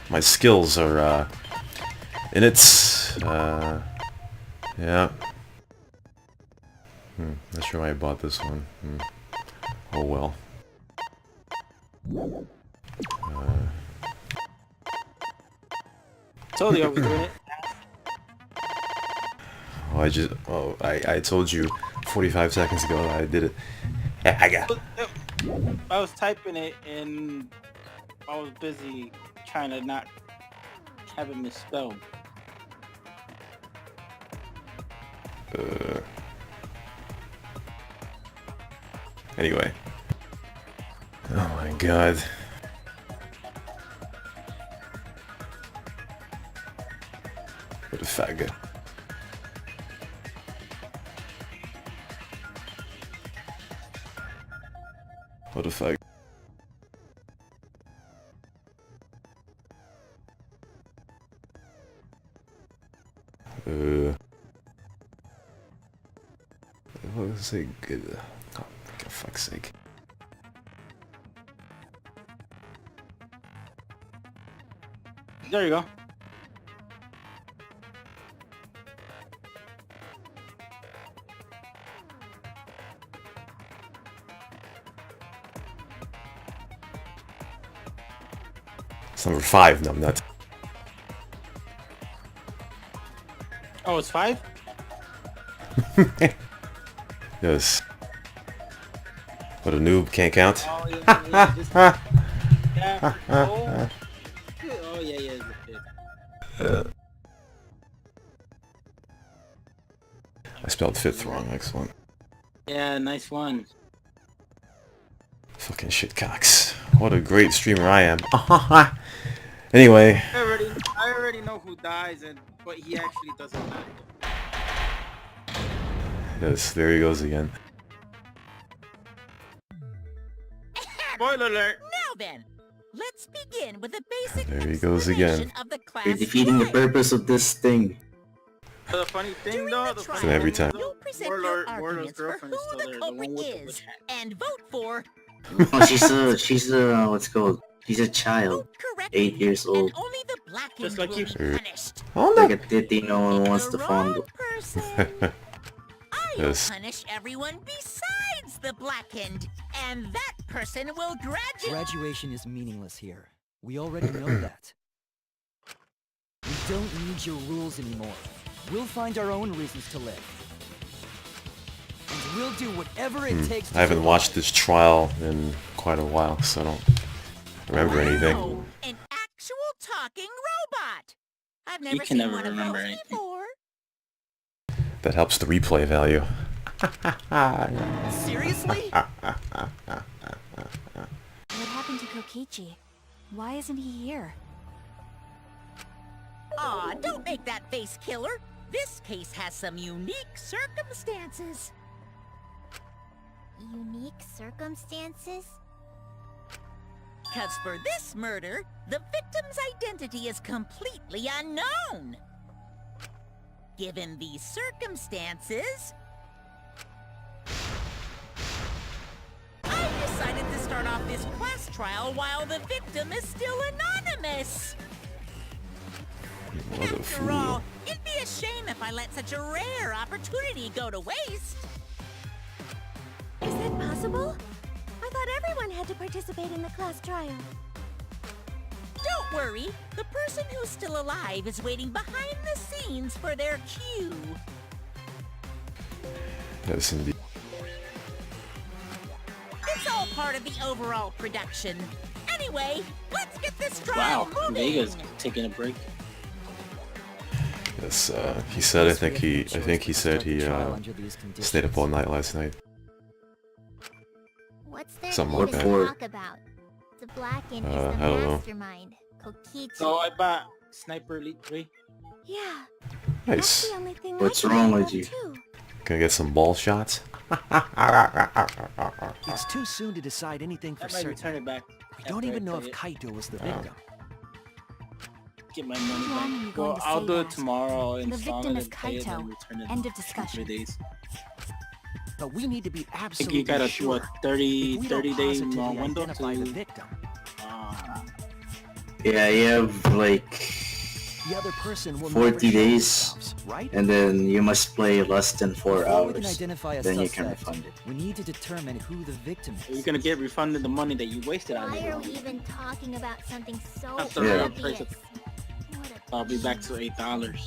my skills are in its yeah. Not sure why I bought this one. Oh well. Told you I was doing it. I told you 45 seconds ago that I did it. I got. I was typing it and I was busy trying to not have it misspelled. Anyway. Oh my god. What a faggot. What a faggot. What was it good? Oh, for fuck's sake. There you go. It's number 5, numbnut. Oh, it's 5? Yes. But a noob can't count. Oh, yeah, yeah. Oh, yeah, it's the 5th. I spelled 5th wrong, excellent. Yeah, nice one. Fucking shitcocks. What a great streamer I am. Anyway. I already know who dies, but he actually doesn't die. Yes, there he goes again. Spoiler alert! Now then, let's begin with the basic There he goes again. of the class You're defeating the trial. purpose of this thing. The funny thing though, the funny So every time. thing, You'll though, present your Warlord's arguments for girlfriend who is still the there, the culprit one with the is, witch hat. and vote for Oh, she's a what's it called? She's a child, vote correctly, 8 years old. and only the blackened Just like will you. be punished. Oh Like no! a titty no one Pick wants the to wrong fondle. person. I will Yes. punish everyone besides the blackened, and that person will graduate. Graduation is meaningless here. We already know that. We don't need your rules anymore. We'll find our own reasons to live. And we'll do whatever it takes to I haven't survive. watched this trial in quite a while, so I don't remember anything. Wow, an actual talking robot. I've never can seen never one of remember those anything. before. That helps the replay value. Seriously? What happened to Kokichi? Why isn't he here? Aw, don't make that face, killer. This case has some unique circumstances. Unique circumstances? Because for this murder, the victim's identity is completely unknown. Given these circumstances, I decided to start off this class trial while the victim is still anonymous. What a After all, fool. it'd be a shame if I let such a rare opportunity go to waste. Is that possible? I thought everyone had to participate in the class trial. Don't worry, the person who's still alive is waiting behind the scenes for their cue. Yes, indeed. It's all part of the overall production. Anyway, let's get this trial Wow, moving. Vega's taking a break. Yes, he said. I think he said he stayed up all night last night. What's there Something even like to that. talk about? The Blackened I is the don't know. mastermind, Kokichi. So I bought Sniper Elite 3. Yeah, that's Nice. the only thing What's I can wrong think with of, you? too. Can I get some ball shots? It's too soon to decide anything for I might certain. return it back. We don't after I even know play if it. Kaito was the victim. Get my How long are money you back. going Well, to I'll say do it that? tomorrow. I'll The install victim it is and pay it and Kaito. return it End of in 3 discussion. days. But we need to be I think absolutely you got a sure. what If 30 we 30 don't day positively window identify the to victim, uh, Yeah, you have like The other person will 40 never show days, themselves, right? and then you must play less than 4 Before we can hours. identify a Then you can suspect, refund it. we need to determine who the victim You're is. gonna get refunded the money that you wasted on Why are we it. even talking about something so That's the real obvious? price What a I'll be back to $8.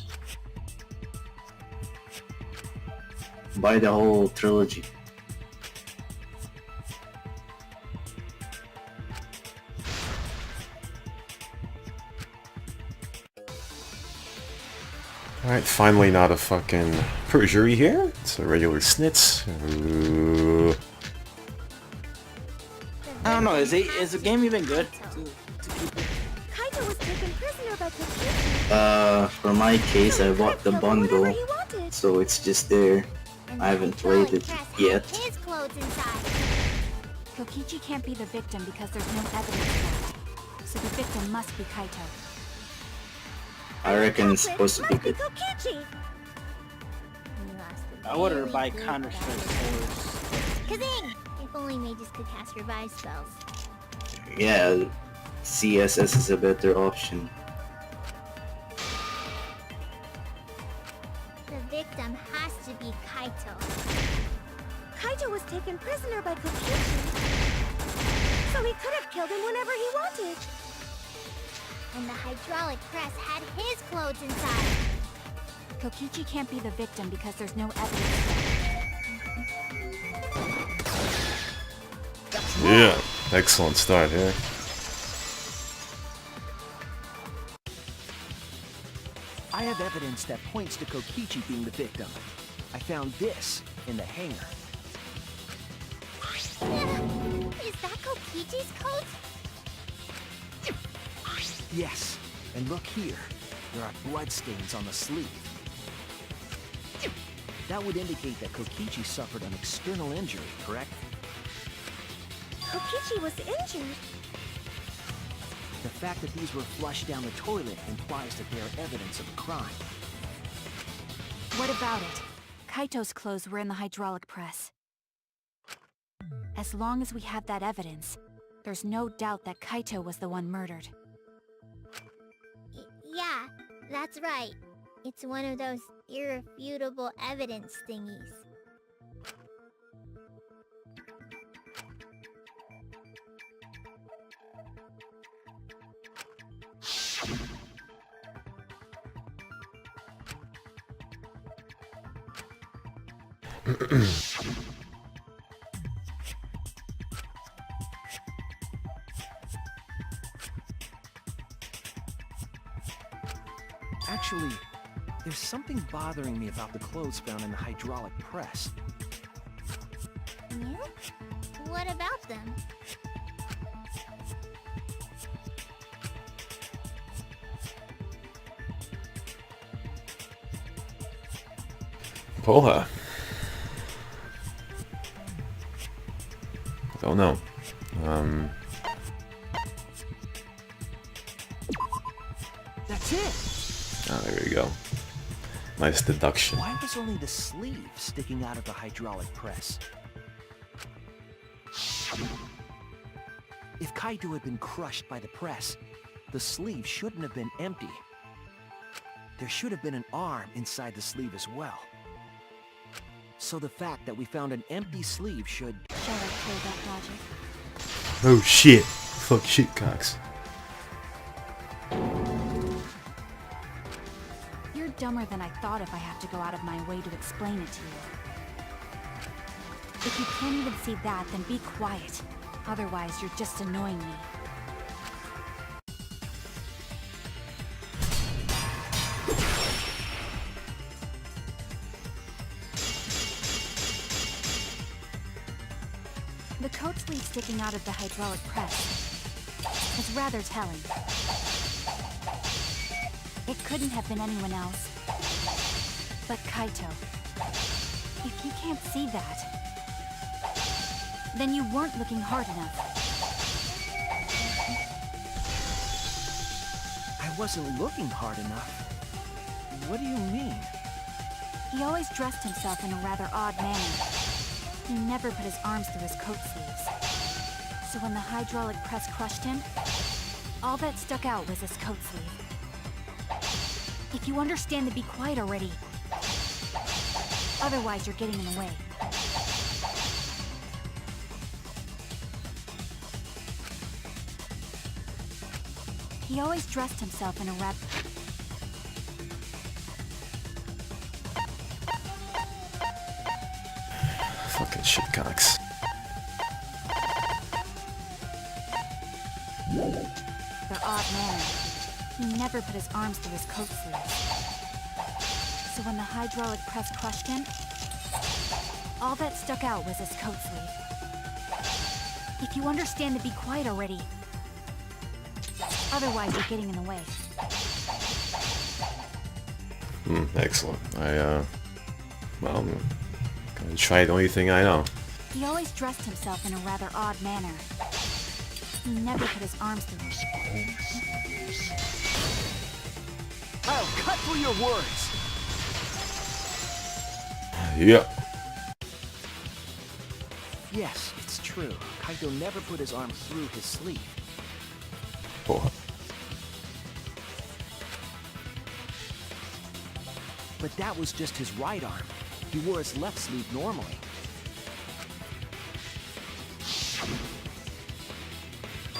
Buy the whole trilogy. Alright, finally not a fucking perjury here. It's a regular snitz. Ooh. I don't know. Is the game even good? Kaito was taken prisoner by Kokichi. For my case, So I he bought the could've killed him whenever bundle, he wanted. so it's just there. And I the haven't played it hydraulic press yet. had his clothes inside. Kokichi can't be the victim because there's no evidence for it. So the victim must be Kaito. I reckon it's Culprit supposed to be must be good. Kokichi. He lost a I ordered to really buy good Counter Strike battle. swords. Kazing! If only mages could cast revive spells. Yeah, CSS is a better option. The victim has to be Kaito. Kaito was taken prisoner by Kokichi. So he could have killed him whenever he wanted. And the hydraulic press had his clothes inside. Kokichi can't be the victim because there's no evidence for it. Yeah, excellent start here. I have evidence that points to Kokichi being the victim. I found this in the hangar. Is that Kokichi's coat? Yes, and look here. There are bloodstains on the sleeve. That would indicate that Kokichi suffered an external injury, correct? Kokichi was injured. The fact that these were flushed down the toilet implies that they are evidence of a crime. What about it? Kaito's clothes were in the hydraulic press. As long as we have that evidence, there's no doubt that Kaito was the one murdered. Yeah, that's right. It's one of those irrefutable evidence thingies. Actually, there's something bothering me about the clothes found in the hydraulic press. Yeah? What about them? Poha. Don't know. That's it! Ah, there you go. Nice deduction. Why was only the sleeve sticking out of the hydraulic press? If Kaito had been crushed by the press, the sleeve shouldn't have been empty. There should have been an arm inside the sleeve as well. So the fact that we found an empty sleeve should... Shall I play that logic? Oh shit. Fuck shit cocks. You're dumber than I thought if I have to go out of my way to explain it to you. If you can't even see that, then be quiet. Otherwise, you're just annoying me. The coat sleeve sticking out of the hydraulic press is rather telling. It couldn't have been anyone else but Kaito. If you can't see that, then you weren't looking hard enough. I wasn't looking hard enough. What do you mean? He always dressed himself in a rather odd manner. He never put his arms through his coat sleeves. So when the hydraulic press crushed him, All that stuck out was his coat sleeve. If you understand to be quiet already. Otherwise, you're getting in the way. He always dressed himself in a wrap. Fucking shitcocks. Their odd manner. He never put his arms through his coat sleeves. So when the hydraulic press crushed him, all that stuck out was his coat sleeve. If you understand to be quiet already. Otherwise, you're getting in the way. Excellent. Well, I'm gonna try the only thing I know. He always dressed himself in a rather odd manner. He never put his arms through it. I'll cut through your words! Yep. Yes, it's true. Kaito never put his arm through his sleeve. Oh. But that was just his right arm. He wore his left sleeve normally.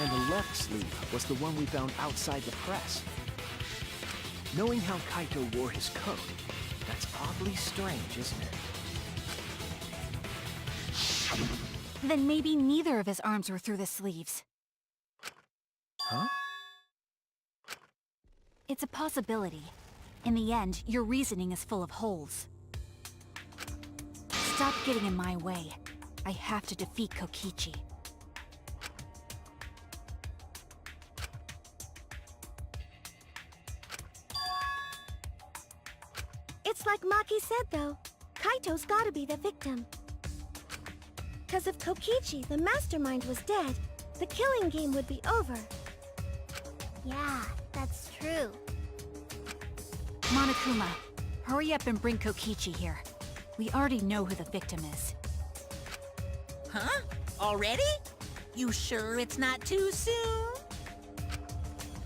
And the left sleeve was the one we found outside the press. Knowing how Kaito wore his coat, that's oddly strange, isn't it? Then maybe neither of his arms were through the sleeves. Huh? It's a possibility. In the end, your reasoning is full of holes. Stop getting in my way. I have to defeat Kokichi. It's like Maki said, though. Kaito's gotta be the victim. Because if Kokichi, the mastermind, was dead, the killing game would be over. Yeah, that's true. Monokuma, hurry up and bring Kokichi here. We already know who the victim is. Huh? Already? You sure it's not too soon?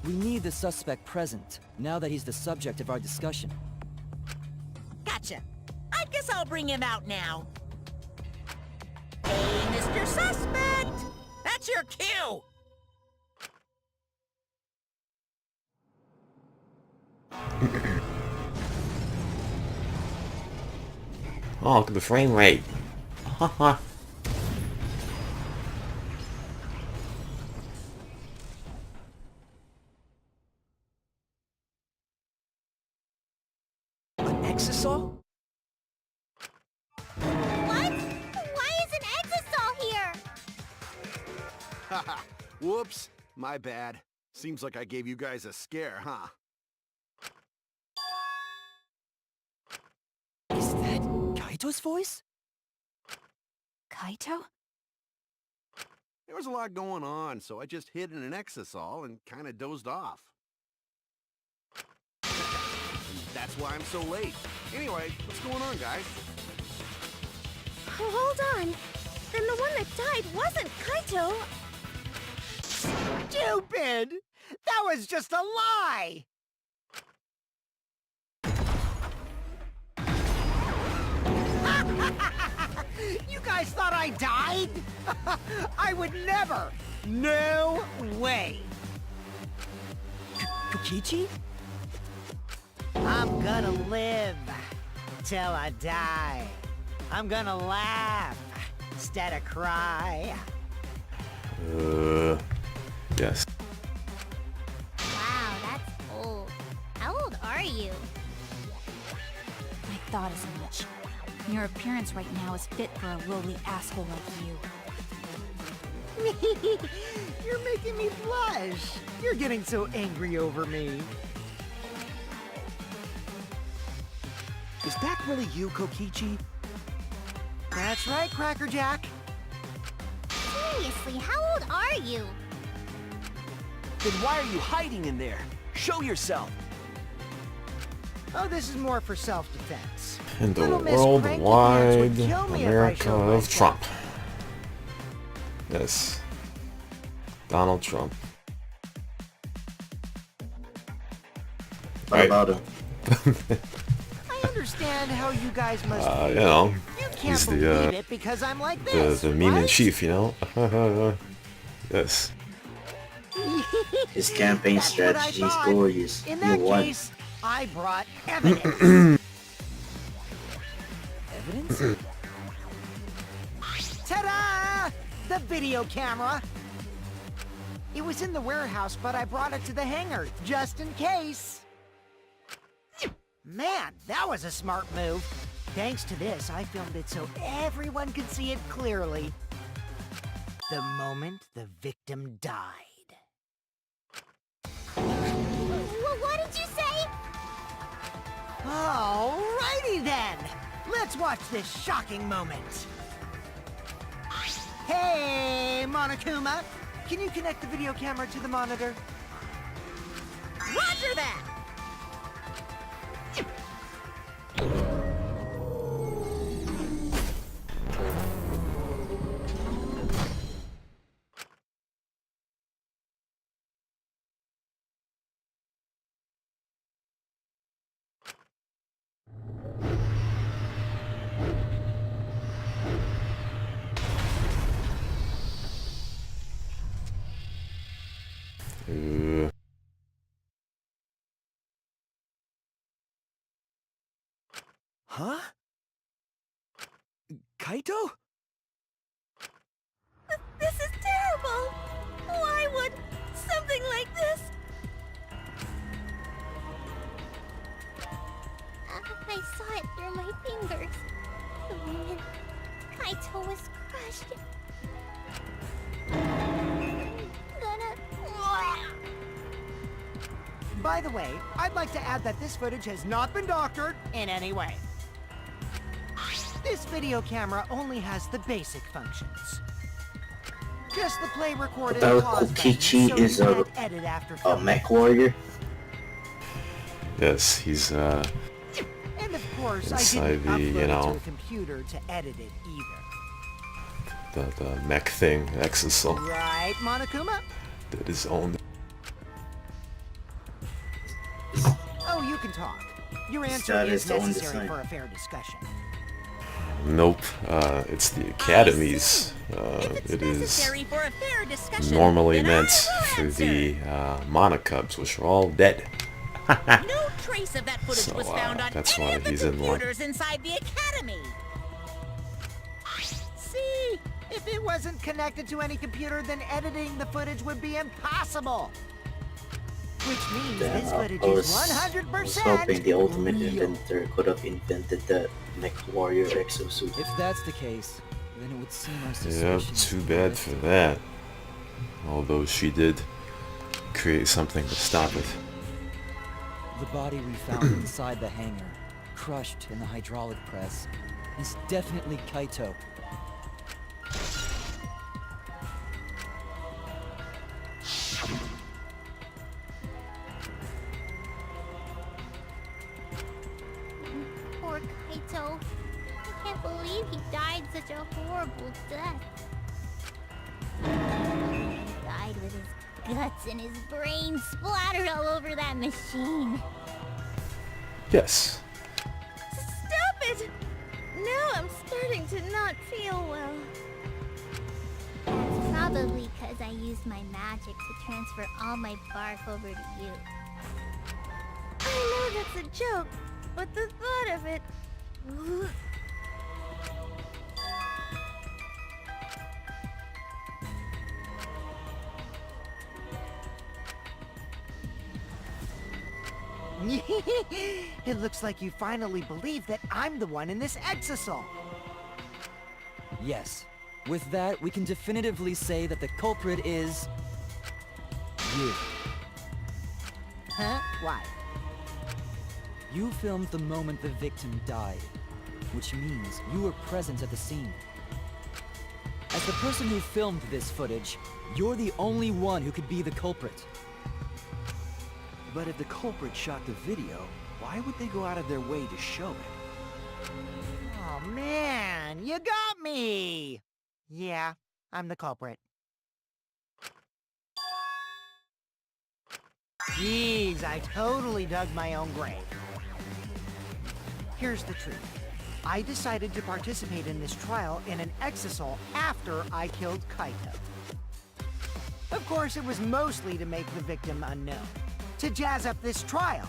We need the suspect present, now that he's the subject of our discussion. Gotcha. I guess I'll bring him out now. Hey, Mr. Suspect! That's your cue! Oh, look at the frame rate. Haha. An exisal? What? Why is an Exisal here? Haha, whoops, my bad. Seems like I gave you guys a scare, huh? Is that Kaito's voice? Kaito? There was a lot going on, so I just hid in an exisal and kinda dozed off. And that's why I'm so late. Anyway, what's going on, guys? Oh, hold on. Then the one that died wasn't Kaito. Stupid! That was just a lie! You guys thought I died? I would never! No way! Kokichi? I'm gonna live till I die. I'm gonna laugh instead of cry. Yes. Wow, that's old. How old are you? I thought as much. Your appearance right now is fit for a lowly asshole like you. You're making me blush. You're getting so angry over me. Is that really you, Kokichi? That's right, Crackerjack. Seriously, how old are you? Then why are you hiding in there? Show yourself! Oh, this is more for self-defense. In the Little Miss Cranky Pants worldwide would kill me if I America showed of myself. Trump. Yes. Donald Trump. What Right. about him? I understand how you guys must feel. You know, You can't he's believe the it because I'm like this, meme in right? chief, you know. Yes. His campaign That's what I strategy is thought. glorious. In You that won. case, I brought evidence. Evidence? Ta-da! The video camera. It was in the warehouse, but I brought it to the hangar, just in case. Man, that was a smart move. Thanks to this, I filmed it so everyone could see it clearly. The moment the victim died. What did you say? Alrighty then! Let's watch this shocking moment. Hey, Monokuma! Can you connect the video camera to the monitor? Roger that! Huh? Kaito? This is terrible! Why would something like this? I saw it through my fingers. The moment Kaito was crushed. By the way, I'd like to add that this footage has not been doctored in any way. This video camera only has the basic functions. Just the play, record, and But pause Kokichi button, is so you a- can't edit after A filming. mech warrior? Yes, he's And of course, I inside didn't the, upload you it know, to a computer to edit it either. the mech thing, Exisal, Right, Monokuma? that is owned. Oh, you can talk. Your answer got is his own necessary design. for a fair discussion. Nope. It's the Academy's. If it's It is necessary for a fair discussion, normally then meant I will for answer. the Monocubs, which are all dead. No trace of that footage So, was found on that's any why of the he's in line. computers inside the academy. See? If it wasn't connected to any computer, then editing the footage would be impossible. Which means Damn, this footage I was is 100% hoping the ultimate real. inventor could have invented the mech warrior exosuit. If that's the case, then it would seem our Yep, suspicions too were bad correct. for that. Although she did create something to stop it. The body we found inside the hangar, crushed in the hydraulic press, is definitely Kaito. Poor Kaito. I can't believe he died such a horrible death. He died with his guts and his brains splattered all over that machine. Yes. Stop it! Now I'm starting to not feel well. That's probably because I used my magic to transfer all my bark over to you. I know that's a joke, but the thought of it... It looks like you finally believe that I'm the one in this exisal. Yes. With that, we can definitively say that the culprit is... you. Huh? Why? You filmed the moment the victim died, which means you were present at the scene. As the person who filmed this footage, you're the only one who could be the culprit. But if the culprit shot the video, why would they go out of their way to show it? Oh man, you got me! Yeah, I'm the culprit. Jeez, I totally dug my own grave. Here's the truth. I decided to participate in this trial in an exisal after I killed Kaito. Of course, it was mostly to make the victim unknown, to jazz up this trial.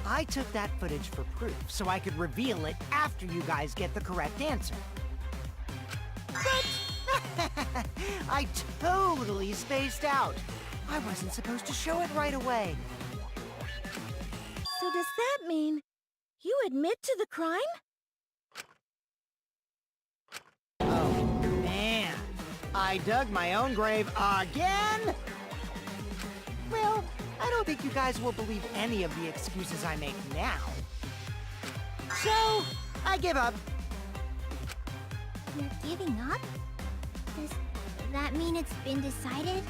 I took that footage for proof, so I could reveal it after you guys get the correct answer. But I totally spaced out. I wasn't supposed to show it right away. So does that mean you admit to the crime? Oh, man. I dug my own grave again? Well, I don't think you guys will believe any of the excuses I make now. So, I give up. You're giving up? Does that mean it's been decided?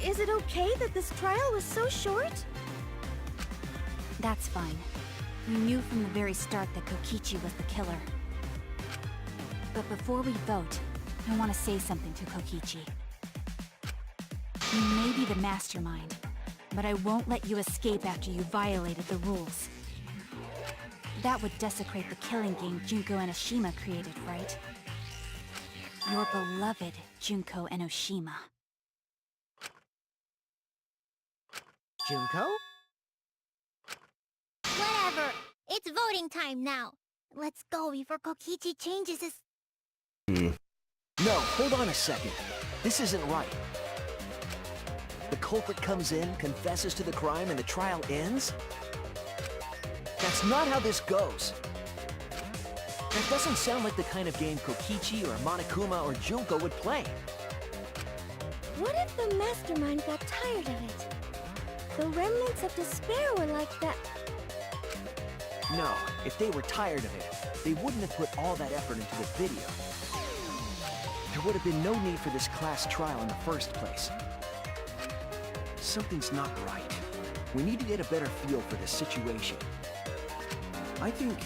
Is it okay that this trial was so short? That's fine. We knew from the very start that Kokichi was the killer. But before we vote, I want to say something to Kokichi. You may be the mastermind, but I won't let you escape after you violated the rules. That would desecrate the killing game Junko Enoshima created, right? Your beloved Junko Enoshima. Junko? Whatever. It's voting time now. Let's go before Kokichi changes his... No, hold on a second. This isn't right. The culprit comes in, confesses to the crime, and the trial ends? That's not how this goes. That doesn't sound like the kind of game Kokichi or Monokuma or Junko would play. What if the mastermind got tired of it? The remnants of despair were like that. No, if they were tired of it, they wouldn't have put all that effort into the video. There would have been no need for this class trial in the first place. Something's not right. We need to get a better feel for this situation. I think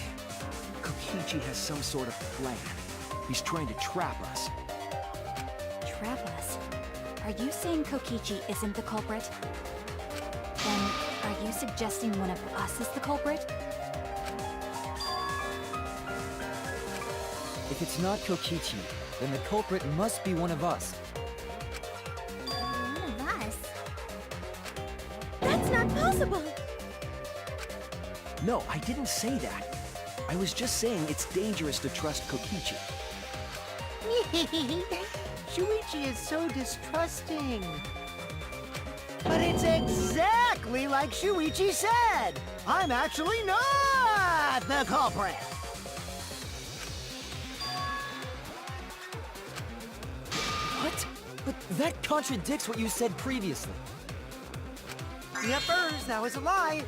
Kokichi has some sort of plan. He's trying to trap us. Trap us? Are you saying Kokichi isn't the culprit? Then, are you suggesting one of us is the culprit? If it's not Kokichi, then the culprit must be one of us. One of us? That's not possible! No, I didn't say that. I was just saying it's dangerous to trust Kokichi. Shuichi is so distrusting. But it's exactly like Shuichi said! I'm actually not the culprit! What? But that contradicts what you said previously. Yepers, that was a lie.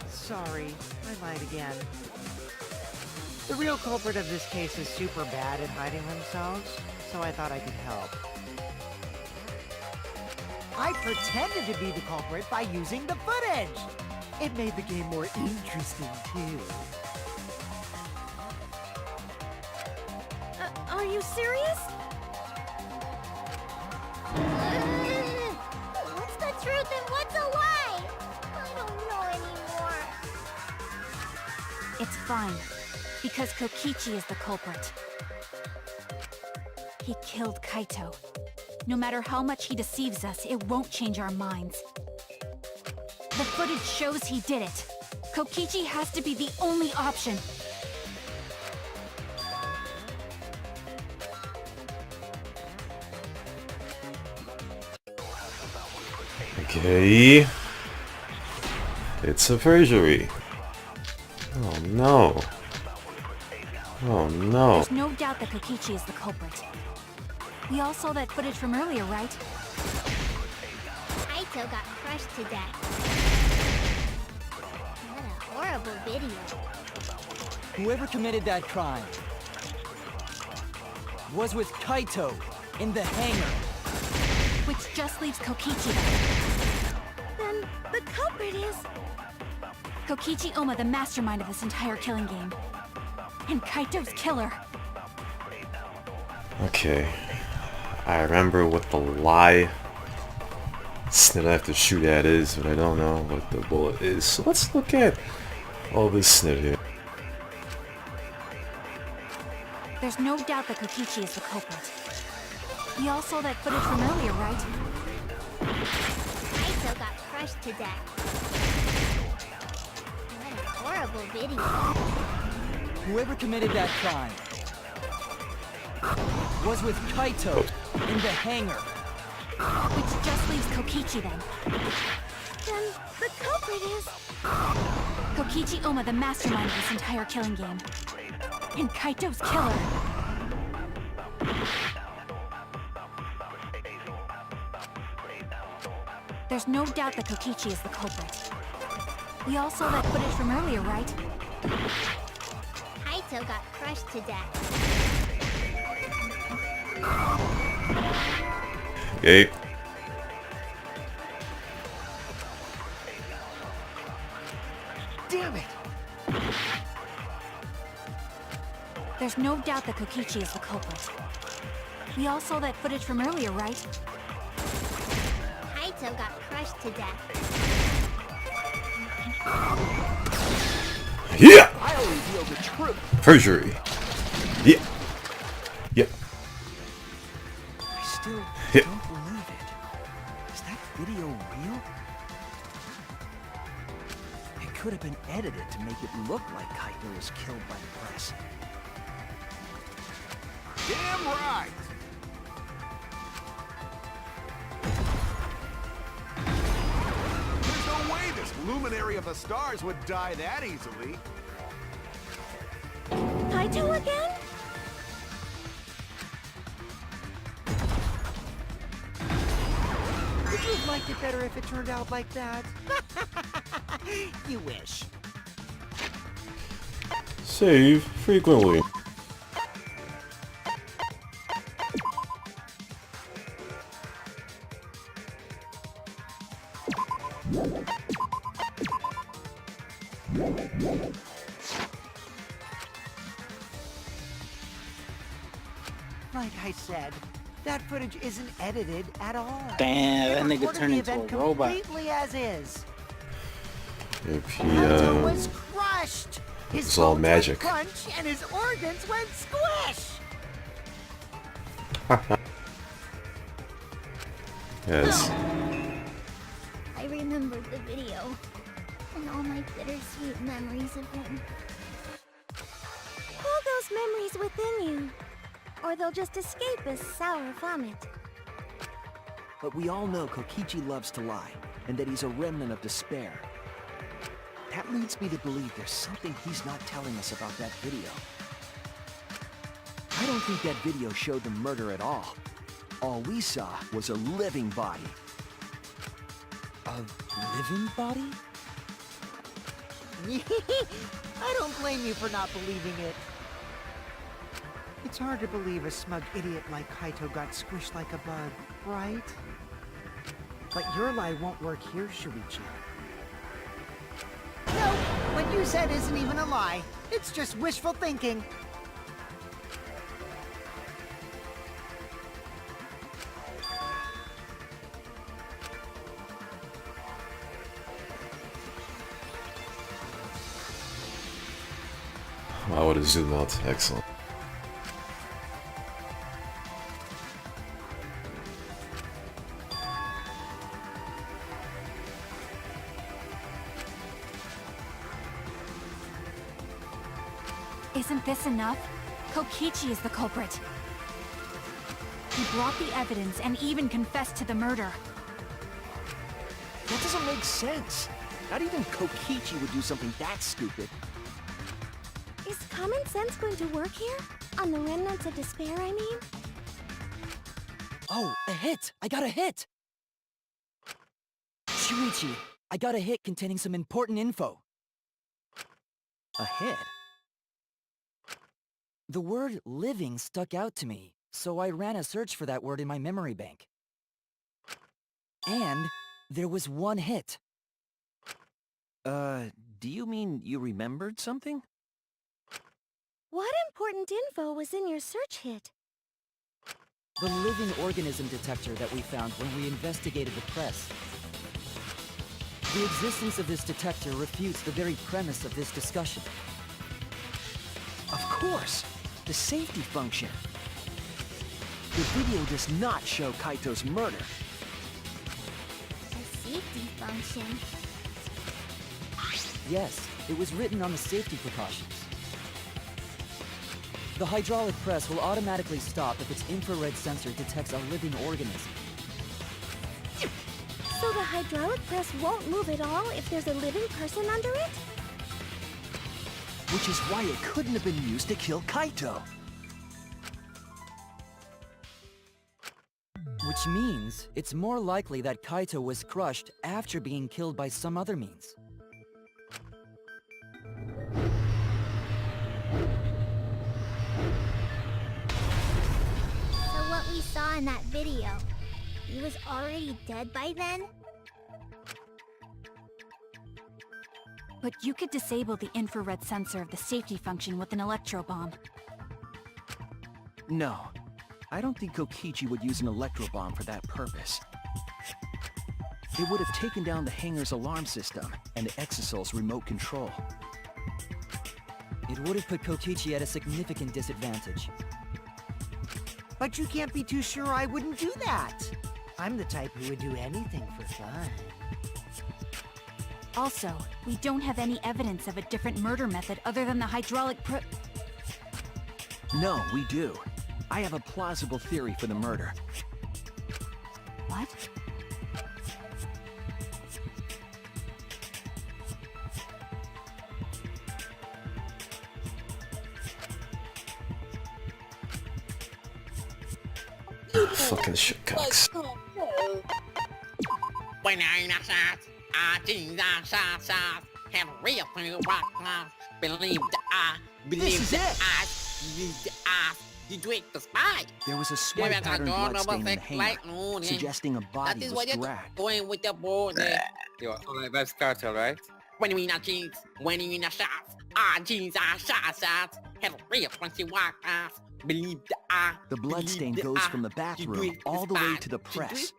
Sorry, I lied again. The real culprit of this case is super bad at hiding themselves, so I thought I could help. I pretended to be the culprit by using the footage! It made the game more interesting, too. Are you serious? What's the truth and what's a lie? I don't know anymore. It's fine, because Kokichi is the culprit. He killed Kaito. No matter how much he deceives us, it won't change our minds. The footage shows he did it. Kokichi has to be the only option. Okay. It's a perjury. Oh no. Oh no. There's no doubt that Kokichi is the culprit. We all saw that footage from earlier, right? Kaito got crushed to death. What a horrible video. Whoever committed that crime was with Kaito in the hangar. Which just leaves Kokichi there. Then the culprit is... Kokichi Oma, the mastermind of this entire killing game. And Kaito's killer. Okay. I remember what the lie snit I have to shoot at is, but I don't know what the bullet is. So let's look at all this snit here. There's no doubt that Kokichi is the culprit. We all saw that footage from earlier, right? Kaito got crushed to death. What a horrible video. Whoever committed that crime was with Kaito in the hangar. Which just leaves Kokichi then. Then the culprit is... Kokichi Oma, the mastermind of this entire killing game. And Kaito's killer. There's no doubt that Kokichi is the culprit. We all saw that footage from earlier, right? Kaito got crushed to death. Okay. Damn it! There's no doubt that Kokichi is the culprit. We all saw that footage from earlier, right? Kaito got crushed to death. Yeah! I'll reveal the truth. Perjury. Yeah. Yep. I still Yeah. don't believe it. Is that video real? It could have been edited to make it look like Kaito was killed by the press. Damn right! There's no way this luminary of the stars would die that easily. Kaito again? Would you have liked it better if it turned out like that? You wish. Save frequently. Like I said, that footage isn't edited at all. Damn, It that nigga recorded turned the into event a robot. completely as is. If he, Kaito was crushed. His it's all bones magic. went crunch and his organs went squish. yes. I remembered the video and all my bittersweet memories of him. Hold those memories within you, or they'll just escape as sour vomit. But we all know Kokichi loves to lie, and that he's a remnant of despair. That leads me to believe there's something he's not telling us about that video. I don't think that video showed the murder at all. All we saw was a living body. A living body? I don't blame you for not believing it. It's hard to believe a smug idiot like Kaito got squished like a bug, right? But your lie won't work here, Shuichi. No, what you said isn't even a lie. It's just wishful thinking. I would have zoomed out. Excellent. Isn't this enough? Kokichi is the culprit. He brought the evidence and even confessed to the murder. That doesn't make sense. Not even Kokichi would do something that stupid. Is common sense going to work here? On the remnants of despair, I mean? Oh, a hit! I got a hit! Shuichi, I got a hit containing some important info. A hit? The word living stuck out to me, so I ran a search for that word in my memory bank. And there was one hit. Do you mean you remembered something? What important info was in your search hit? The living organism detector that we found when we investigated the press. The existence of this detector refutes the very premise of this discussion. Of course! The safety function. The video does not show Kaito's murder. The safety function. Yes, it was written on the safety precautions. The hydraulic press will automatically stop if its infrared sensor detects a living organism. So the hydraulic press won't move at all if there's a living person under it? Which is why it couldn't have been used to kill Kaito. Which means it's more likely that Kaito was crushed after being killed by some other means. So what we saw in that video, he was already dead by then? But you could disable the infrared sensor of the safety function with an electro bomb. No. I don't think Kokichi would use an electro bomb for that purpose. It would have taken down the hangar's alarm system and the Exosol's remote control. It would have put Kokichi at a significant disadvantage. But you can't be too sure I wouldn't do that. I'm the type who would do anything for fun. Also, we don't have any evidence of a different murder method other than the hydraulic No, we do. I have a plausible theory for the murder. What? Fucking shitcocks. When I shots, I think that shots have real rock. Believe the I, believe the I, believe the I. You drink the spy. There was a swipe pattern bloodstain in the hangar, suggesting a body was dragged. Going with the board. Yo, that's cartel, right? When we not jeans, when we not shots, our jeans are shots. Have real when she walk past. Believe the I. The bloodstain goes from the bathroom all the way to the press.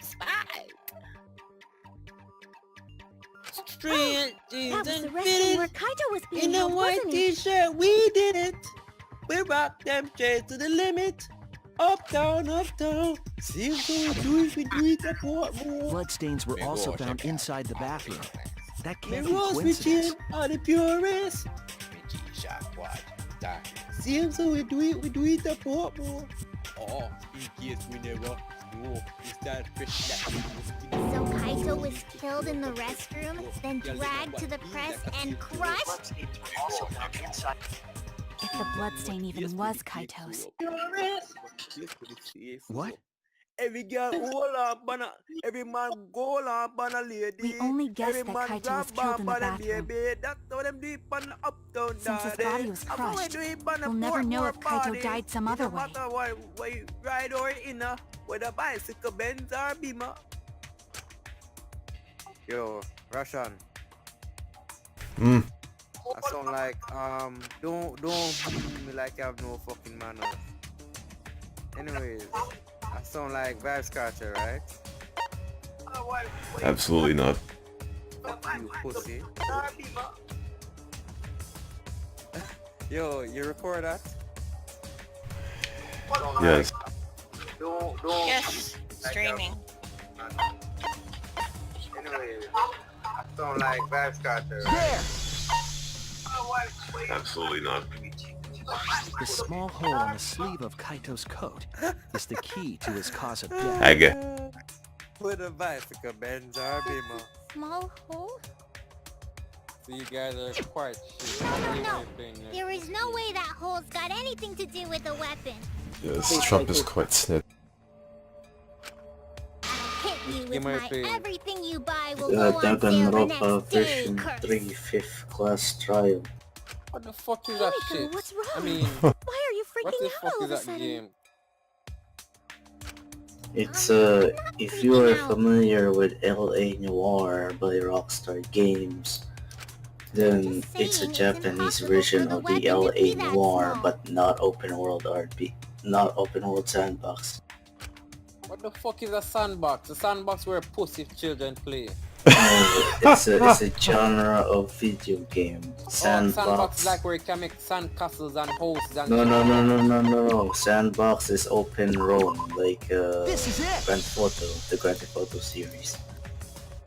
Straight jeans That was the and restroom fitted where Kaito was being in a held, white wasn't it? t-shirt. We did it. We rock them straight to the limit. Up, down, seems so do it at Portmore. Bloodstains were also found inside the bathroom. That can't be Rose coincidence. are the purest. Seems so we do it at Portmore. Oh, in case we never know, it's that fish that So Kaito was killed in the restroom, then dragged to the press and crushed? If the bloodstain even was Kaito's. What? Every girl hold up on a, every man go up on a lady. We only guessed every that man Kaito was grab killed in the on a bathroom. baby. That's how them do it on the uptown. Since his daddy. body was That's how crushed, we do it on the we'll never know Portmore if Kaito party. died some other way. No matter what you ride or in a, with a bicycle, Benz or Beamer. Yo, Russian. I sound like don't me like you have no fucking manners. Anyways, I sound like Vibe Scratcher, right? Absolutely not. Fuck you, pussy. Yo, you record that? Yes. Don't. Yes, streaming. Anyways, I sound like Vibe Scratcher, right? There! Absolutely not. The small hole on the sleeve of Kaito's coat is the key to his cause of death. Aga. With a bicycle, Benz or Beamer. Small hole? So you guys are quite shit. No. There is no way that hole's got anything to do with a weapon. Yes, Trump is quite snip. I'll hit you with Give my my opinion. everything you buy will go on sale the Danganronpa next day, version curse. 3 5th class trial. What the fuck is that Erika, shit? what's wrong? I mean, Why are you what freaking the out fuck all is of a that sudden? game? It's I'm if you are freaking out. familiar with LA Noire by Rockstar Games, then Just it's a saying, it's Japanese impossible version for the of the weapon to LA be that Noire, small. but not open world RP, not open world sandbox. What the fuck is a sandbox? A sandbox where pussy children play. Oh, it's a genre of video game. Sandbox Sandbox. is like where you can make sand castles and houses and No. Sandbox is open roam, like This is it! the Grand Theft Auto series.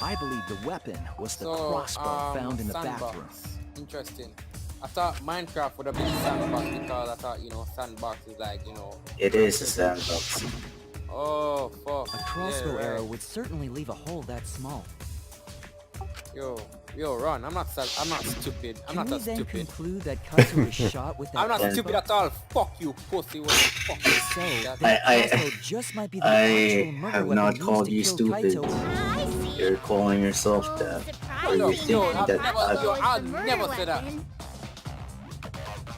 I believe the weapon was the So, crossbow found in the sandbox. bathroom. Interesting. I thought Minecraft would have been sandbox because I thought, sandbox is like, It is a sandbox. Oh, fuck. A crossbow Yeah, arrow right. would certainly leave a hole that small. Yo, Ron, I'm not stupid. I'm Can not we that then stupid. conclude that Kaito was shot with that I'm not crossbow? stupid at all. Fuck you, pussy. What the fuck is So, that? that crossbow just might be the actual murder have weapon not used called to you kill stupid. Kaito. I see. You're calling yourself that. Or Surprising. you're thinking I've that I'll never say that.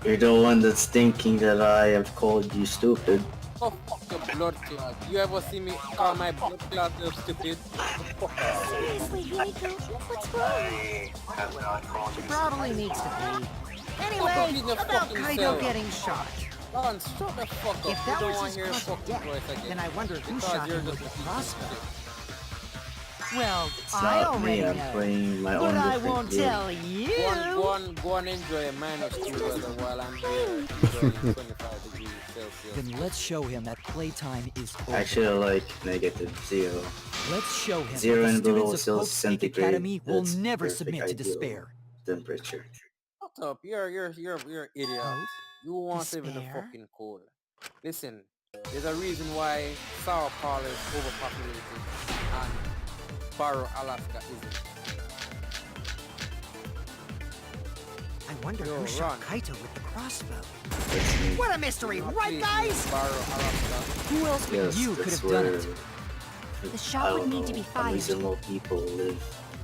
you're the one that's thinking that I have called you stupid. Oh, fuck your blood clot. You ever see me call my blood clot stupid? Seriously, Himiko, what's wrong? She probably needs to be. Fuck Anyway, your about fucking Kaito self. getting shot. Ron, shut the fuck up. If You that don't was want his to hear cause of fucking death, voice again. then I wonder who Because shot you're him with just the a crossbow. shit. Well, It's I not already me, I'm know. playing my But own I different won't game. tell you. Go and enjoy a minus 2 weather while I'm here enjoying 25 degrees Celsius. Then let's show him that playtime is over. Actually, I like -0. Let's show him 0 that and the below students of Celsius Hope Peak centigrade. Academy will That's never perfect submit to ideal despair. temperature. Shut up, you're an idiot. Hope? You won't live in the Despair? fucking cold. Listen, there's a reason why Sao Paulo is overpopulated and Barrow, Alaska isn't. I wonder Yo, who shot Ron. Kaito with the crossbow. That's me. What a mystery, right, Please, guys? Barrow, Alaska. Who else but Yes, you could that's have done where it? The shot I would don't need to know, be fired. unreasonable people live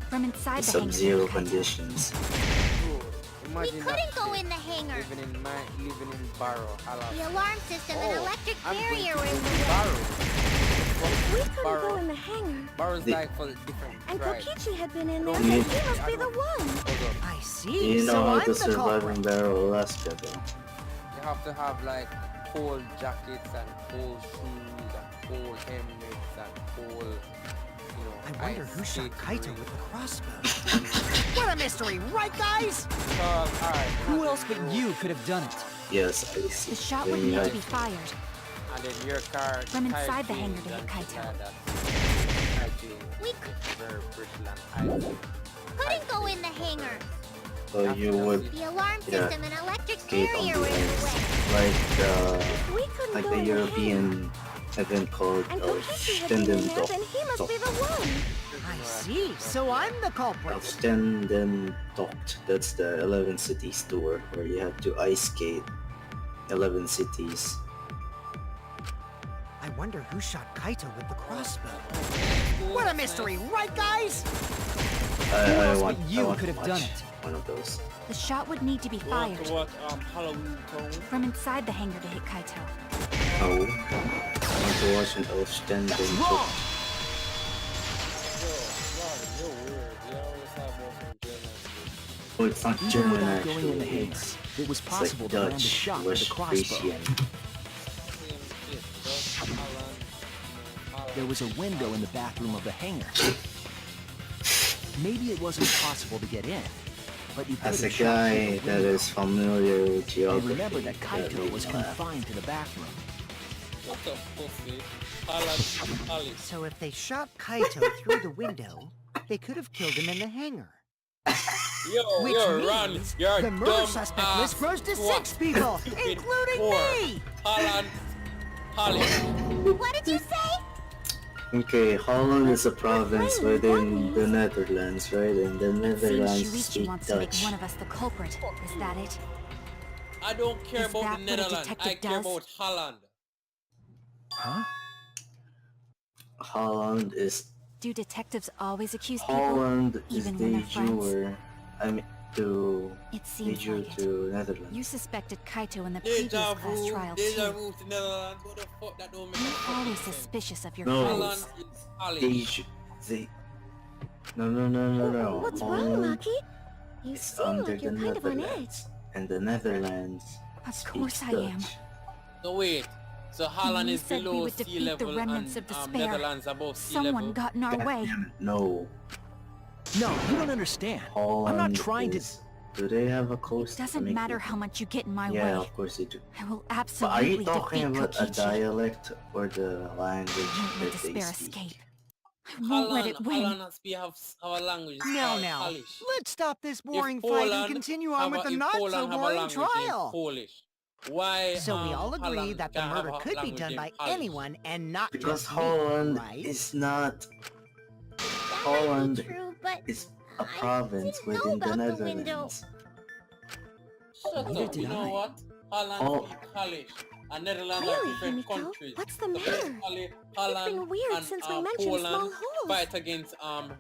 From in inside the hangar. sub-zero Kaito. conditions. Dude, We imagine couldn't that go shit. in the hangar. Living in Barrow, Alaska. The alarm system and electric I'm going barrier to were in go the to way. Barrow. We couldn't Barrow. go in the hangar. Barrow's The- like for the different And tribes. Kokichi had been in Don't there, you- and he must be I the don't- one. Hold on. I Do see. you know So how I'm to the survive culprit. in Barrow, Alaska, though? You have to have like cold jackets and cold shoes and cold helmets and cold, I wonder ice who shot skating Kaito rings. with the crossbow. What a mystery, right, guys? Because, alright, Who imagine else but you could have done it? Yes, I see. The shot When would you need to have- be fired. And then your car From tire inside the hangar chains to hit and shit Kaito. like that. Tire chains, We very brittle and icy. couldn't go in the hangar. So you would The alarm Yeah. system and electric skate on barrier the were in the ice, way. like We couldn't like go the in the hangar. European event called And Kokichi had been in there, Stendendorf. then he must be the one. I see. So I'm the culprit. Stendendorf. That's the 11 cities tour where you have to ice skate 11 cities. I wonder who shot Kaito with the crossbow. What a mystery, right, guys? I else want, but you I want could to have done watch it? one of those. The shot would need to be fired. Halloween Tone? From inside the hangar to hit Kaito. No. I want to watch an of Stendendorf. Oh, it's not Even German without going in the actually. hangar, it was It's possible like to land a Dutch, shot with a Russian, crossbow. Asian. There was a window in the bathroom of the hangar. Maybe it wasn't possible to get in, but you could As a have shot guy through the that window. is familiar with And geography, remember that that Kaito made was me laugh. confined to the bathroom. What the pussy? Alice. So if they shot Kaito through the window, they could have killed him in the hangar. Which means the murder suspect list grows to 6 people, including me! What did you say? Okay, Holland is a province within the Netherlands, right? And the It seems Netherlands Shuichi speak wants to make Dutch. one of us the culprit. Is that it? I don't care Is about that the what a Netherlands. detective I care does? about Holland. Huh? Holland is Do detectives always accuse people? Holland is even when de they're friends? jure. I mean, to It de seems jure like it. to Netherlands. You suspected Kaito in the previous Deja class vu, trial deja too. vu to Netherlands. What the fuck? That don't make You're no fucking always sense. suspicious of your No. Holland friends. is Holland. They no. What's wrong, Holland Lucky? You is seem under like the you're kind of on edge. Netherlands, and the Netherlands Of speaks course I Dutch. am. So wait. So Holland You is said we below would sea defeat the level remnants and of despair. Netherlands above sea Someone level. got in our way. No. No, you don't understand. Holland I'm not trying to... Do they have a coast? It doesn't matter how much you get in my Yeah, way. of course they do. I will But are absolutely you talking defeat about a Kokichi. dialect or the language I won't let that they despair speak? escape. I won't let it win. Holland has our language. It's Now, called now, Polish. let's stop this boring If fight and Poland continue on with the if not Poland so have a boring language named trial. Polish. Why? So we all agree Holland that the can't have murder a could be language done by named Polish? anyone and not Because just me, Holland right? is not. That might Holland be true, but is a I province didn't know within the about the window. Netherlands. Shut Neither up. did You know I. what? Holland Oh. speak Polish. And Netherlands Really, are different Himiko? countries. What's the So matter? basically, Holland been weird and since we mentioned Poland small holes. fight against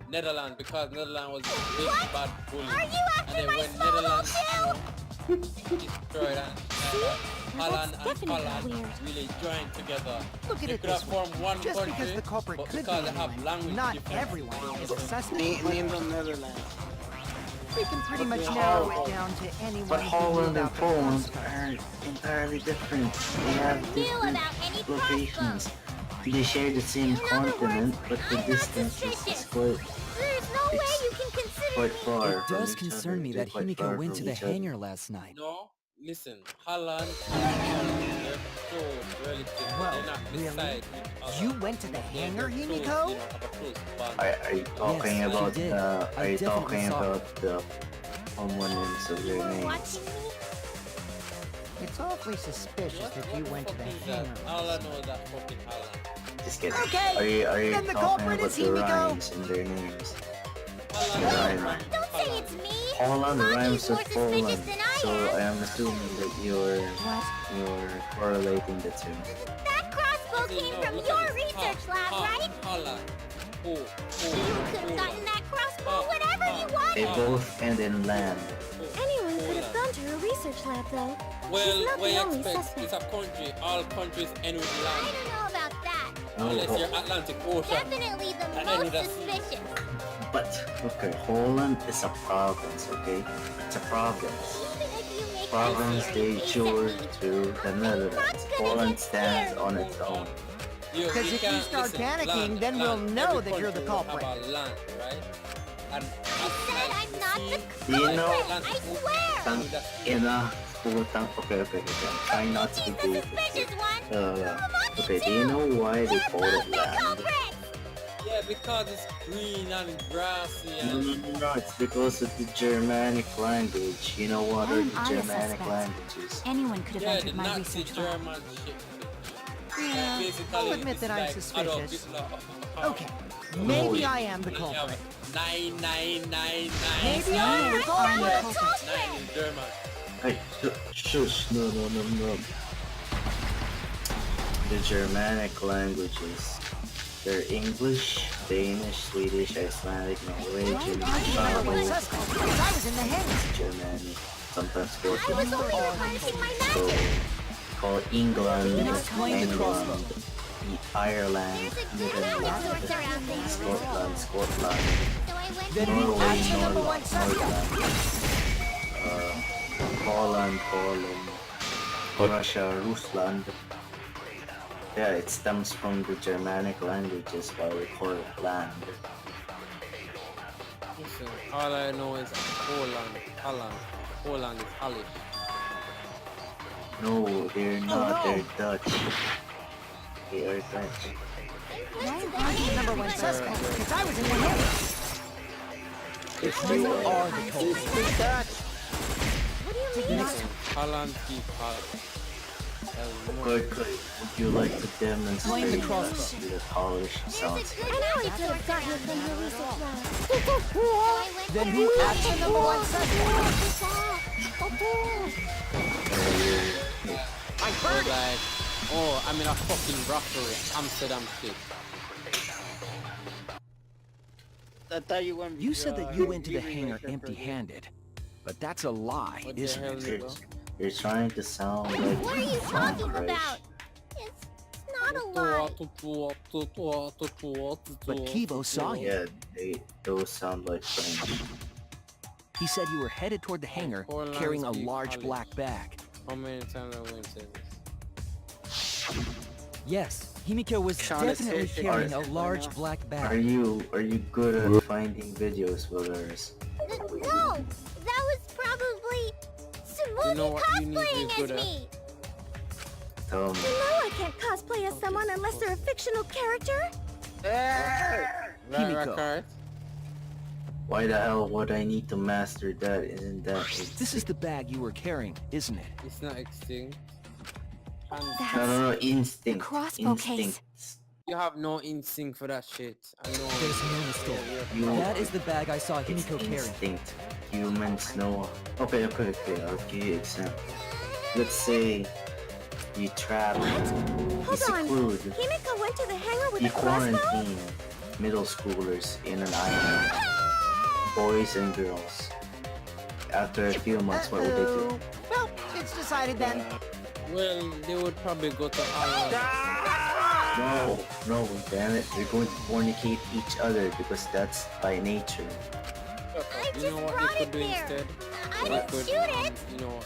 Netherlands because Netherlands was a big What? bad bully. Are you And after then my when small hole Netherlands too? destroyed and Now Holland that's and definitely Holland weird. really joined together. Look at They it could have this way. formed one Just country, because the culprit but could be because they have anyone, language not differences, everyone is a Name suspect. name the Netherlands. We can pretty But much they narrow are- it down to anyone But who Holland knew and about the Poland crossbow. are entirely different. They have Knew different about any locations. They share the same In other continent, words, but the I'm not distance is suspicious. quite, There's no way you can consider quite me. far. It from does each concern other. me They're that quite Himiko far went from to the each other. hangar last night. No, listen, Holland and Poland, they're close relatives. Well, they're not really? beside each other. You went to the hangar, They're close, Himiko? they don't have a close bond. Are you talking Yes, I about did. are I you definitely talking saw about the homonyms of You their were names? watching me? It's awfully suspicious that you went to the fuck is that? hangar. All I know is that fucking Holland. Just kidding. Okay, Are you then the talking culprit about is the Himiko. rhymes in their names? Holland, Right. Don't say it's me. Holland Monkey's rhymes more with suspicious Poland, than I so am. I am assuming that you're correlating the two. That crossbow came from your research lab, right? Holland. Oh, You could have gotten that crossbow whenever you They wanted. both end in land. Anyone could have gone to her research lab, though. Well, She's not what the you only expect? suspect. It's a country. All countries end with I land. don't know about that. Unless you're Atlantic Ocean. Definitely the And then most that's- suspicious. But, okay, Holland is a province, okay? It's a province. Even if you make Province me de very jure decent, to the Netherlands. gonna Poland get stands scared. on its own. Because if you start panicking, then we'll know that you're the culprit. Have a land, right? And I said I'm not the Do you know- culprit. I swear. Tang ina, putang. Okay. I'm trying not to She's be the suspicious one. Okay, do you know why they call it Both the land? culprits. Yeah, because it's green and grassy No, and it's because of the Germanic language. You know what are Why am the I a Germanic suspect? languages? Anyone could have yeah, the entered my Nazi research lab. German shit. Yeah, Basically, I'll admit it's that I'm like Adolf suspicious. Hitler. Okay, maybe I am the We have culprit. 99999. Maybe I'm the culprit. 9 in German. Hey, shush, no. The Germanic languages. They're English, Danish, Swedish, Icelandic, Norwegian, Number one Slavic, suspect, because I was in the hangar. Germanic, sometimes I spoken was only rehearsing my so magic. called England, Explain the England, Ireland, There's a good amount of Netherlands, sorts around there. Scotland, So I went Then who Norway, acts the number one suspect? Poland, Russia, Rusland. Yeah, it stems from the Germanic languages why we call it land. Listen, all I know is Holland is Polish. No, they're not, no. they're Dutch. They are Dutch. I'm the number one suspect, because I was in the hangar. You are the culprit. Listen, Holland speak Polish. Good. Would you like to demonstrate the crossbow. that the Polish sounds? I know he could have gotten it from her research lab. Then who acts the number one suspect? I heard like, oh, I'm in a fucking rockery, Amsterdam shit. I thought you went. You said that you went to the reread hangar your empty-handed. But that's a lie, What the isn't hell, it? bro? You're trying to sound like What are you talking about? It's not a lie. But Kivo saw you. Yeah, those sound like French. He said you were headed toward the hangar, Poor carrying a landscape large polish. black bag. How many times I went to this? Yes, Himiko was Sean is definitely shaking carrying his a head right large now. black Are bag. you good at finding videos, Willers? No, that was probably Smoothie You know what you need to be cosplaying as good at? me. Tell me. You know I can't cosplay as someone unless they're a fictional character. Himiko. Right. Why the hell would I need to master that? Isn't that This is the bag you were carrying, isn't it? It's not extinct. And no, The instinct. crossbow case. Instincts. you have no instinct for that shit. I know. There's no mistake. You- That is the bag I saw It's Himiko carrying. instinct. Humans know. Okay. I'll give you an example. Let's say you trap, you Hold on. seclude, Himiko went to the hangar with you a crossbow? quarantine middle schoolers in an island, boys and girls. After a few months, what would they do? Uh-oh. Well, it's decided then. Well, they would probably go to Ireland. No, damn it. They're going to fornicate each other because that's by nature. I You just know what brought they could it do there. instead? I They didn't could, shoot it. You know,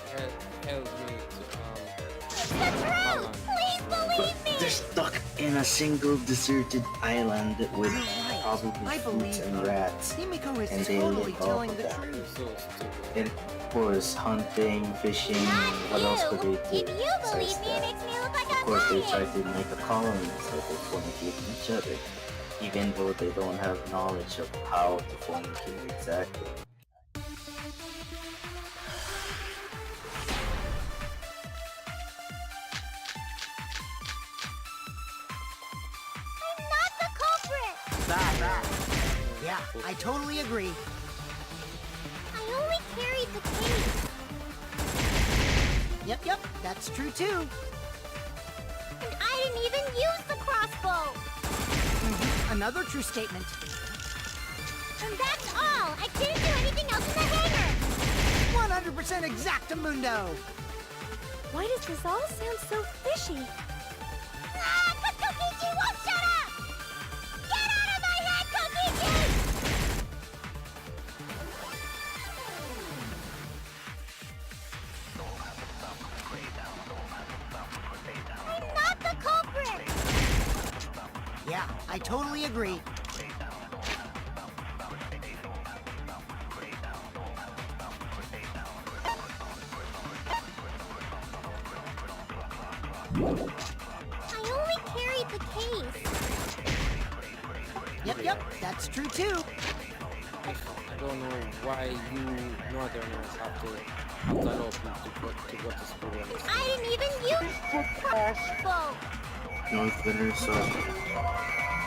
help me It's the truth. Holland. Please believe me. They're stuck in a single deserted island with Right. probably I fruits believe and you. rats. Himiko is And they totally live off telling of the that. to. truth. So stupid. And of course, hunting, fishing, Not what else could you. they do? If you besides believe me, it that? makes me look like Of I'm course, they lying. try to make a colony, so they fornicate each other, even though they don't have knowledge of how to fornicate exactly. I'm not the culprit. Yeah, I totally agree. I only carried the case. Yep, that's true too. And I didn't even use the crossbow. Another true statement. And that's all. I didn't do anything else in the hangar. 100% exactamundo. Why does this all sound so fishy? Ah, Kokichi won't shut up! Get out of my head, Kokichi! I'm not the culprit! Yeah, I totally agree. I only carried the case. Yep, that's true too. I don't know why you Northerners have to allow people to go to school. I didn't even use the crossbow. Northerners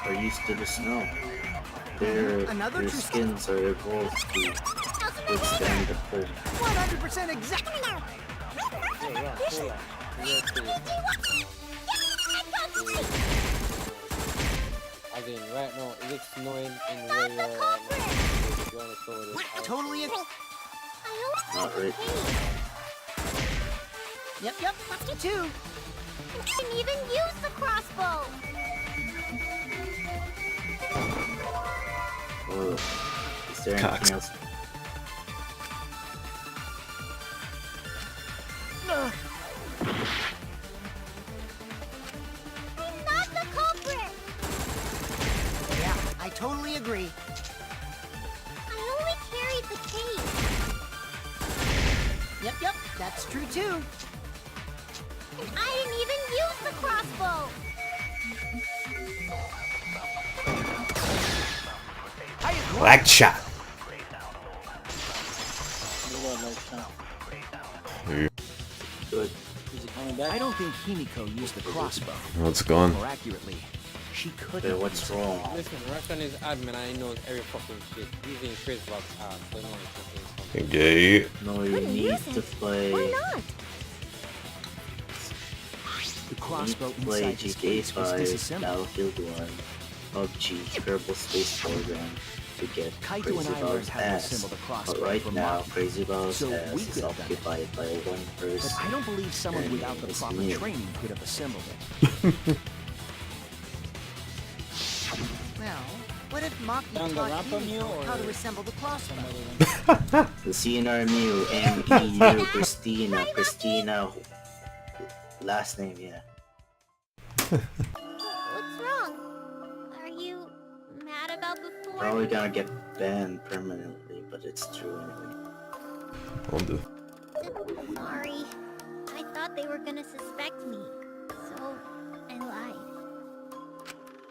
are used to the snow. Another Their true skins are evolved to Else in the withstand the hangar. cold. 100% exact. As in, right now, is it snowing in Not where the you're culprit. you want to show this? Totally agree. I Not only right. Yep, that's two. I didn't even use the crossbow. Oh, is there Cox. anything else? I'm not the culprit. Yeah, I totally agree. I only carried the case. Yep, that's true too. And I didn't even use the crossbow. Black shot. Good. Is he coming back? I don't think Himiko used the crossbow. Oh, it's gone. More accurately, she couldn't. Okay, what's wrong? Listen, Russian is admin and he knows every fucking shit. He's in Chris Box ass, so no one fucking Okay. No, you Couldn't need use to it. play. Why not? The crossbow Play inside this GTA case was 5, disassembled. Battlefield 1, PUBG, Kerbal Space Program to get Kaito Crazy and I learned Bob's how to ass. assemble the crossbow But right from now, Maki. Crazy Bob's So ass we is could have done it. occupied by one But person. I don't believe someone And without the it's proper me. training could have assembled it. Well, what if Maki Danganronpa taught Mew Himiko how to or assemble the crossbow? The CNR Mew, MEU, Christina, last name, yeah. What's wrong? Are you mad about before? Probably gonna get banned permanently, but it's true anyway. Wonder. Sorry. I thought they were gonna suspect me, so I lied.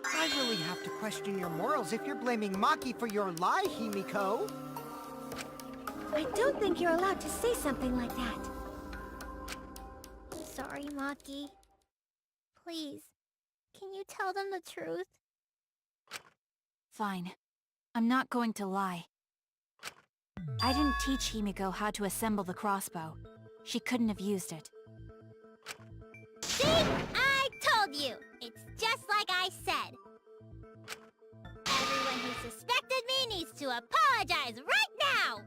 I really have to question your morals if you're blaming Maki for your lie, Himiko. I don't think you're allowed to say something like that. Sorry, Maki. Please, can you tell them the truth? Fine. I'm not going to lie. I didn't teach Himiko how to assemble the crossbow. She couldn't have used it. See? I told you! It's just like I said. Everyone who suspected me needs to apologize right now!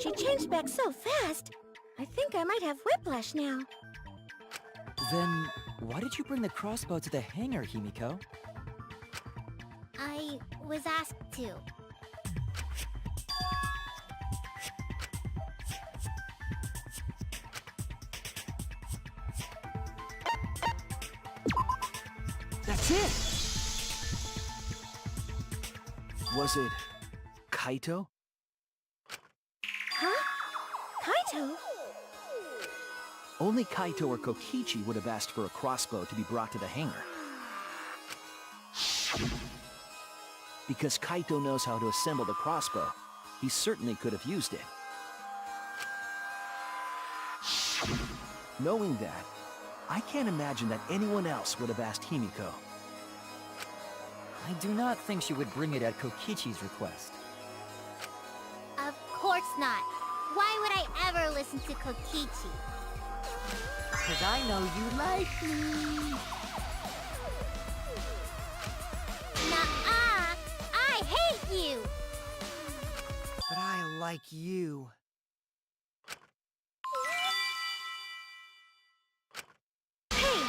She changed back so fast. I think I might have whiplash now. Then, why did you bring the crossbow to the hangar, Himiko? I was asked to. That's it! Was it Kaito? Huh? Kaito? Only Kaito or Kokichi would have asked for a crossbow to be brought to the hangar. Because Kaito knows how to assemble the crossbow, he certainly could have used it. Knowing that, I can't imagine that anyone else would have asked Himiko. I do not think she would bring it at Kokichi's request. Of course not. Why would I ever listen to Kokichi? Because I know you like me. Nuh-uh! I hate you! But I like you. Hey!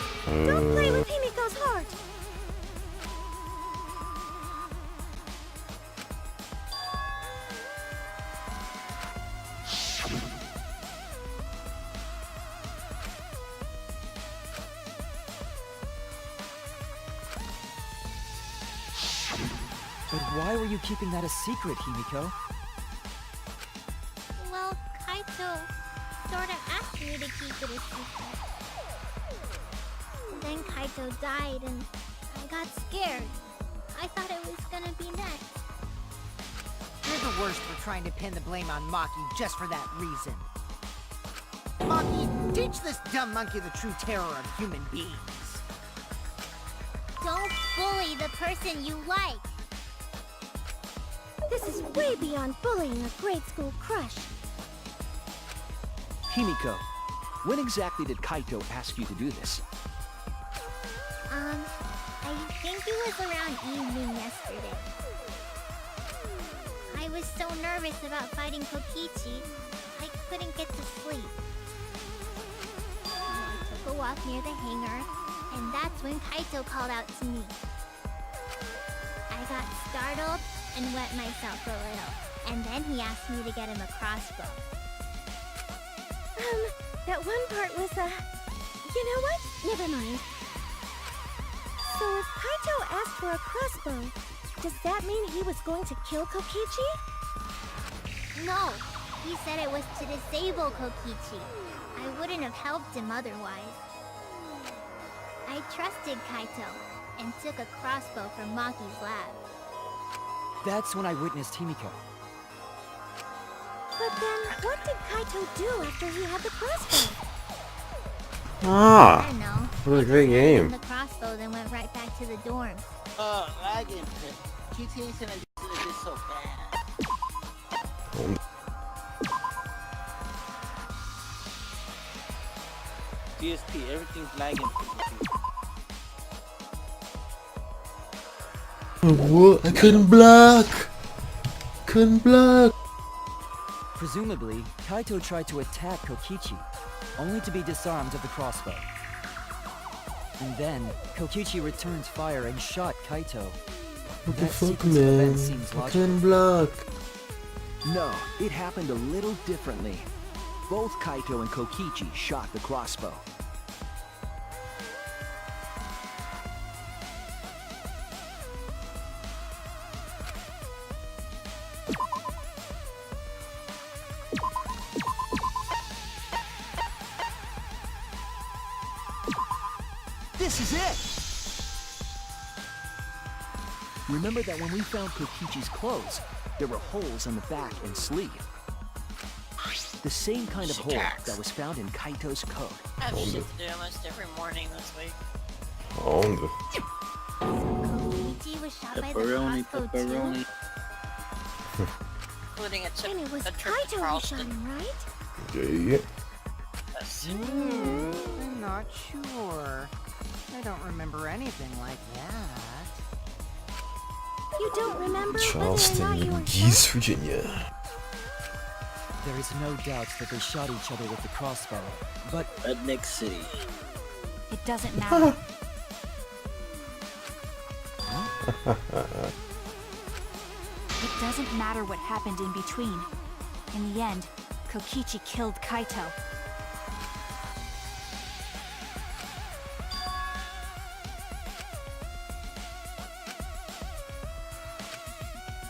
Don't play with Himiko's heart! But why were you keeping that a secret, Himiko? Well, Kaito sorta asked me to keep it a secret. Then Kaito died and I got scared. I thought it was gonna be next. You're the worst for trying to pin the blame on Maki just for that reason. Maki, teach this dumb monkey the true terror of human beings. Don't bully the person you like. This is way beyond bullying a grade school crush. Himiko, when exactly did Kaito ask you to do this? I think it was around evening yesterday. I was so nervous about fighting Kokichi, I couldn't get to sleep. I took a walk near the hangar, and that's when Kaito called out to me. I got startled and wet myself a little, and then he asked me to get him a crossbow. That one part was, you know what? Never mind. So if Kaito asked for a crossbow, does that mean he was going to kill Kokichi? No, he said it was to disable Kokichi. I wouldn't have helped him otherwise. I trusted Kaito and took a crossbow from Maki's lab. That's when I witnessed Himiko. But then, what did Kaito do after he had the crossbow? I Ah! don't know. What a great game. The crossbow then went right back to the dorms. Lagging. GTA's gonna do this so bad. DSP, everything's lagging. What? I couldn't block! Couldn't block! Presumably, Kaito tried to attack Kokichi, only to be disarmed of the crossbow. And then, Kokichi returned fire and shot Kaito. What the That fuck, sequence of man? events seems I logical. couldn't block. No, it happened a little differently. Both Kaito and Kokichi shot the crossbow. This is it! Remember that when we found Kokichi's clothes, there were holes on the back and sleeve. The same kind of hole that was found in Kaito's coat. I have shit to do almost every morning this week. Onde? Kokichi was shot by the crossbow too? Including a trip, And it was a trip to Kaito who shot Charleston. him, right? Yeah. I'm not sure. I don't remember anything like that. You don't remember whether or not Charleston, you were Geese, shot? Virginia. There is no doubt that they shot each other with the crossbow, but Redneck City. It doesn't matter. It doesn't matter what happened in between. In the end, Kokichi killed Kaito.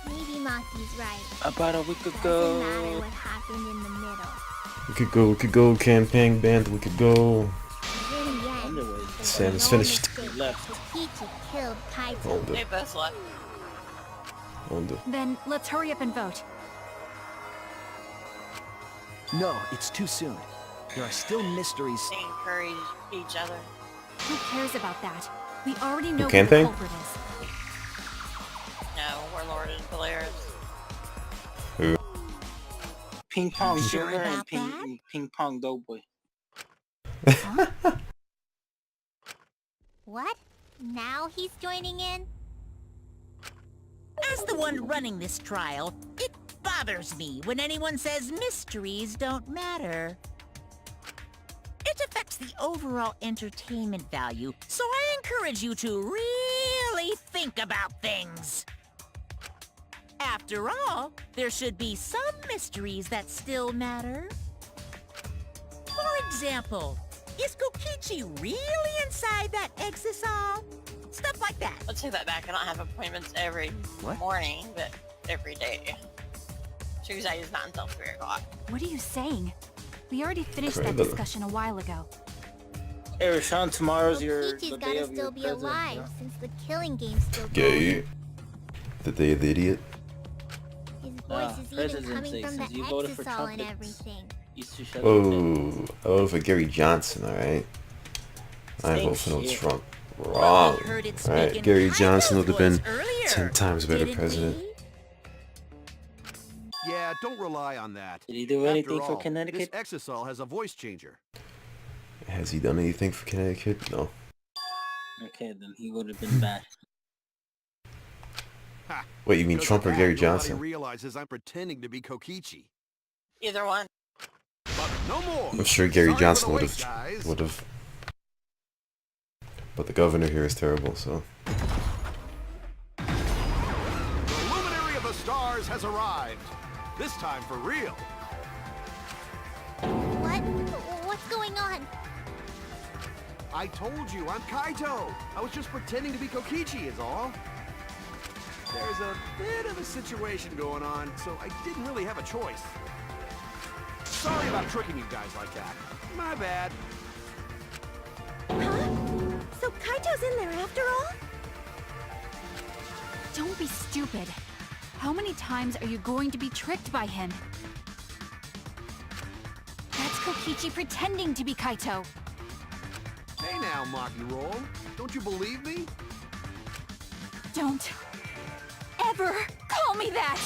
Maybe Maki's right. About a week Doesn't ago. matter what happened in the middle. We could go, campaign band, we could go. In the end, Sam is no finished. mistake. Left. Kokichi killed Kaito. Hold They it, both left. hold it. Then let's hurry up and vote. No, it's too soon. There are still mysteries. They encourage each other. Who cares about that? We already know who the campaign? culprit is. No, Warlord and Polaris. Ping Pong Sure Sugar and about that? Ping Pong Doughboy. What? Now he's joining in? As the one running this trial, it bothers me when anyone says mysteries don't matter. It affects the overall entertainment value, so I encourage you to really think about things. After all, there should be some mysteries that still matter. For example, is Kokichi really inside that exisal? Stuff like that. Let's take that back. I don't have appointments every morning, but every day. Tuesday is not until 3 o'clock. What are you saying? We already finished that Incredible. discussion a while ago. Hey Rashawn, tomorrow's Kokichi's the day gotta of your still be present, alive yeah? since the killing game's still going. Yeah. The day of the idiot. His voice Ah, is even Presidency, coming from since the you voted for exisal and trumpets. everything. Used to shut up then. Oh, I vote for Gary Johnson, alright? I Same vote for no shit. Trump. Well, Wrong. we heard it Alright, speak in Gary Kaito's Johnson would have been voice earlier, 10 times better didn't president. we? Yeah, don't rely on that. Did he do After anything for all, Connecticut? This exisal has a voice changer. Has he done anything for Connecticut? No. Okay, then he would have been bad. Ha! Wait, you mean Because Trump of or that, Gary nobody Johnson? realizes I'm pretending to be Kokichi. Either one. But no more. I'm sure Gary Sorry for Johnson the would wait, have. guys. Would have. But the governor here is terrible, so. The luminary of the stars has arrived. This time for real. What? What's going on? I told you, I'm Kaito. I was just pretending to be Kokichi is all. There's a bit of a situation going on, so I didn't really have a choice. Sorry about tricking you guys like that. My bad. Huh? So Kaito's in there after all? Don't be stupid. How many times are you going to be tricked by him? That's Kokichi pretending to be Kaito. Hey now, Maki Roll. Don't you believe me? Don't ever call me that!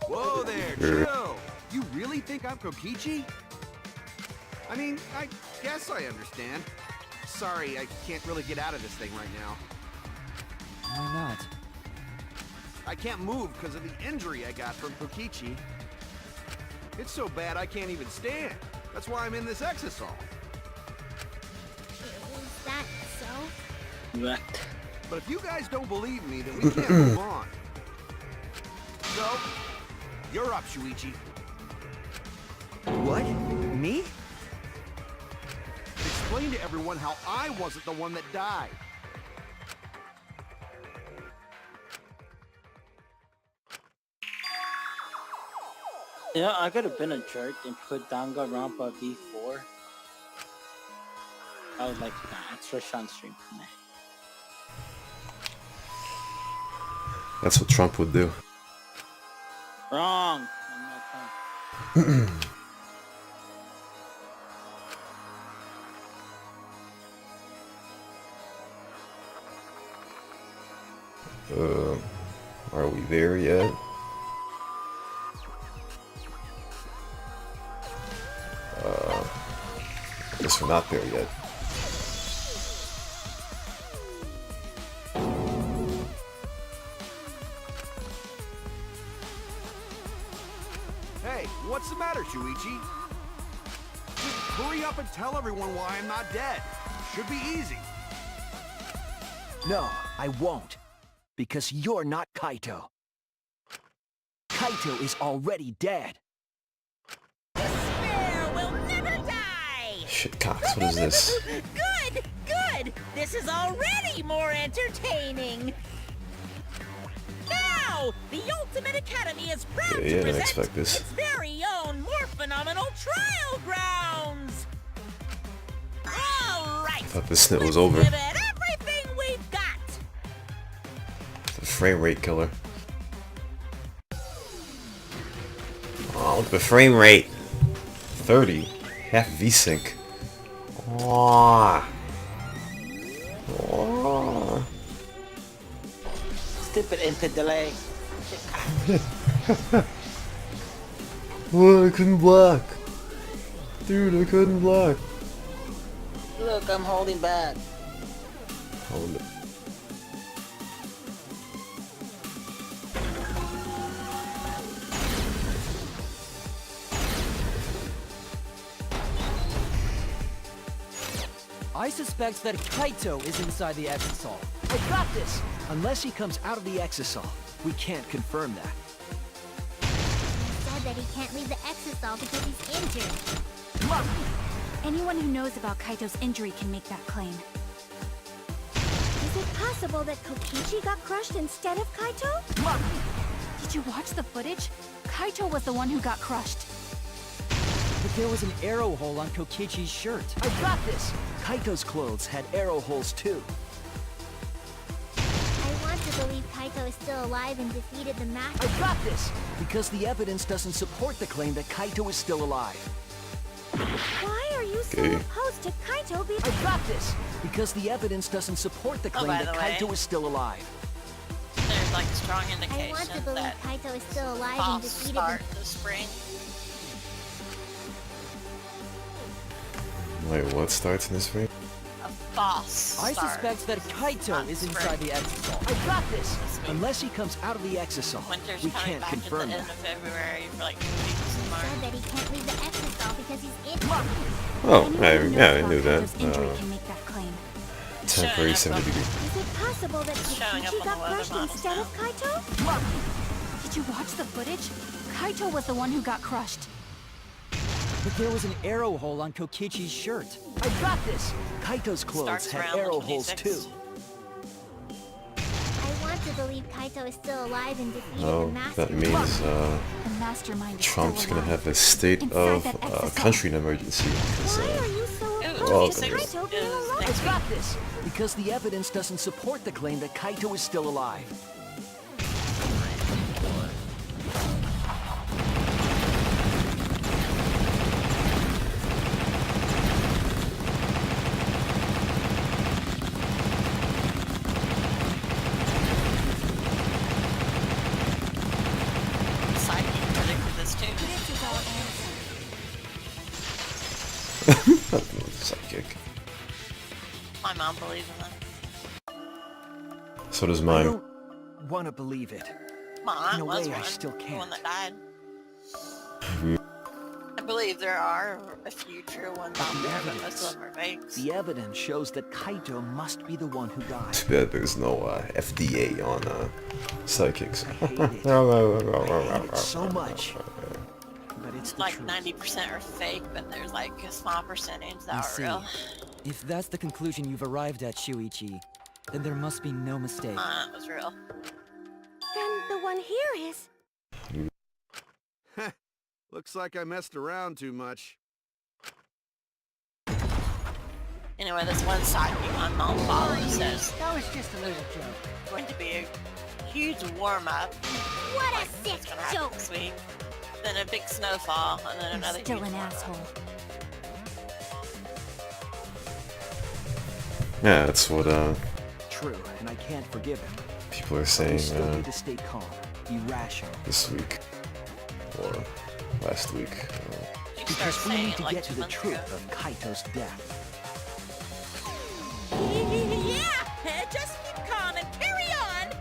Whoa there, chill. You really think I'm Kokichi? I mean, I guess I understand. Sorry, I can't really get out of this thing right now. why not? I can't move because of the injury I got from Kokichi. It's so bad I can't even stand. That's why I'm in this exisal. Is that so? Right. But if you guys don't believe me, then we can't move on. So, you're up, Shuichi. What? Me? Explain to everyone how I wasn't the one that died. Yeah, I could have been a jerk and put Danganronpa V4. I would like extra Sean stream from there. That's what Trump would do. Wrong. I'm not done. Are we there yet? I guess we're not there yet. Hey, what's the matter, Shuichi? Just hurry up and tell everyone why I'm not dead. Should be easy. No, I won't. Because you're not Kaito. Kaito is already dead. Despair will never die! Shit, Cox, what is this? Good, good! This is already more entertaining! Now, the Ultimate Academy is proud to didn't present expect this. its very own more phenomenal trial grounds! Alright! Thought this snit was over. Give it everything we've got! The frame rate killer. Oh, look at the frame rate. 30. Half VSync. Oh. Oh. Stupid input delay. Oh, I couldn't block. Dude, I couldn't block. Look, I'm holding back. Hold it. I suspect that Kaito is inside the Exisal. I got this! Unless he comes out of the Exisal, we can't confirm that. He said that he can't leave the Exisal because he's injured. Anyone who knows about Kaito's injury can make that claim. Is it possible that Kokichi got crushed instead of Kaito? Did you watch the footage? Kaito was the one who got crushed. But there was an arrow hole on Kokichi's shirt. I got this! Kaito's clothes had arrow holes too. I want to believe Kaito is still alive and defeated the Master. I got this! Because the evidence doesn't support the claim that Kaito is still alive. Why are you so Okay. opposed to Kaito being... I got this! Because the evidence doesn't support the claim by that the way. Kaito is still alive. There's like strong I indication want to believe that Kaito is still alive and false defeated start the... this spring. Wait, what starts in this frame? A false I start. suspect that Kaito on is spring. inside the Exisal. I got this! This week. Unless he comes out of the Exisal, Winter's we coming can't back at the confirm end that. of February for like 2 weeks in Said March. that he can't leave the Exisal because he's injured. Oh, Anyone who knows yeah, I about knew that. Kaito's injury can make that claim. Temporary Showing up 70 degree. Is it possible that Showing up Kokichi on got the weather crushed models instead now. of Kaito? Did you watch the footage? Kaito was the one who got crushed. But there was an arrow hole on Kokichi's shirt. I got this! Kaito's clothes Starts had around arrow the holes 26th. too. I want to believe Kaito is still alive and defeated the Oh, Master. that means The mastermind is Trump's still gonna alive. have a state Inside of that Exisal. country emergency. 'cause, Why are you so Ooh, opposed well, to 26 Kaito being is alive? next I got this! Because the evidence doesn't support the claim that Kaito is still alive. Psyche predicted this too. Psychic. My mom believes in that. So does I mine. don't want to believe it. My In aunt a was way, I one. still The one can't. that died. I believe there are a few true ones out there, but most of them are fakes. The evidence shows that Kaito must be the one who died. Too bad there's no FDA on psychics. I hate it. I hate it so much. But it's the Like truth. 90% are fake, but there's like a small percentage that I are see. real. If that's the conclusion you've arrived at, Shuichi, then there must be no mistake. It was real. Then the one here is... Looks like I messed around too much. Anyway, this one sidekick on Mount Follow says That was just a little joke. it's going to be a huge warm-up. What Like, a sick what's gonna happen joke! this week. Then a big snowfall, and then another Still huge an warm-up. asshole. Yeah, that's what True, and I can't forgive him. people are We saying still need to stay calm, be rational. this week or last week. You start Because we saying need it to like get to 2 the months truth ago. of Kaito's death. Yeah, just keep calm and carry on.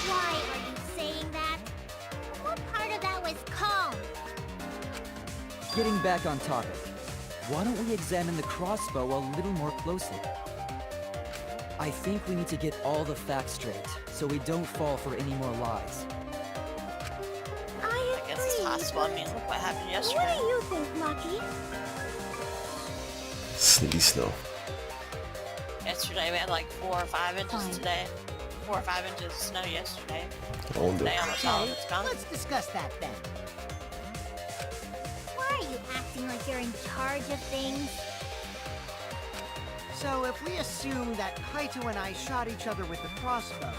Why are you saying that? What part of that was calm? Getting back on topic, why don't we examine the crossbow a little more closely? I think we need to get all the facts straight, so we don't fall for any more lies. I I guess it's agree, possible. I but mean, look what happened what yesterday. do you think, Lucky? Sneaky snow. Yesterday we had like 4 or 5 inches Fine. today. 4 or 5 inches of snow yesterday. Owned Today it. almost all of Okay, it's gone. let's discuss that then. Why are you acting like you're in charge of things? So if we assume that Kaito and I shot each other with the crossbow,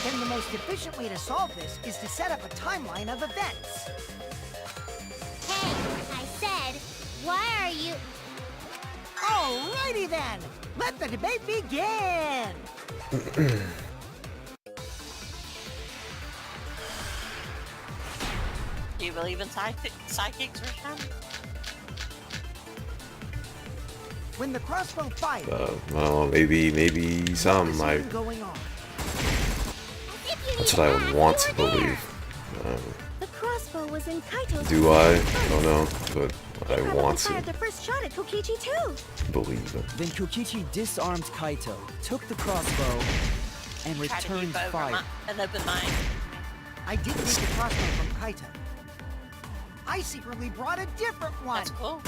then the most efficient way to solve this is to set up a timeline of events. Hey, I said, why are you... Alrighty then! Let the debate begin! Do you believe in psychics, Rishon? When the crossbow fired, I don't know, maybe some. what was even going on? If you That's need what I that, would want you to were there. believe. The crossbow was in Kaito's... Do I? I don't know, but I Probably want fired to the first shot at Kokichi too. believe it. Then Kokichi disarmed Kaito, took the crossbow, and Try to returned keep over fire. an open mind. I didn't take the crossbow from Kaito. I secretly brought a different one. That's cool.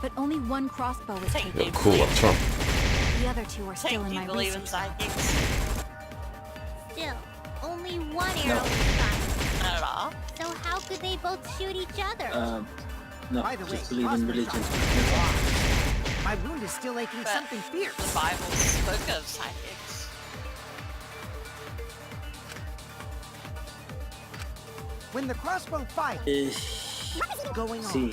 But only one crossbow was Take taken. Yo, cool up Trump. The other two are Take, still in do you my believe in research lab. psychics? Still, only one arrow was fired. Not at all. So how could they both shoot each other? No, By the way, just believe in crossbow religion. shots. My wound is still aching But something fierce. The Bible spoke of psychics. When the crossbow fired, what was going on? See,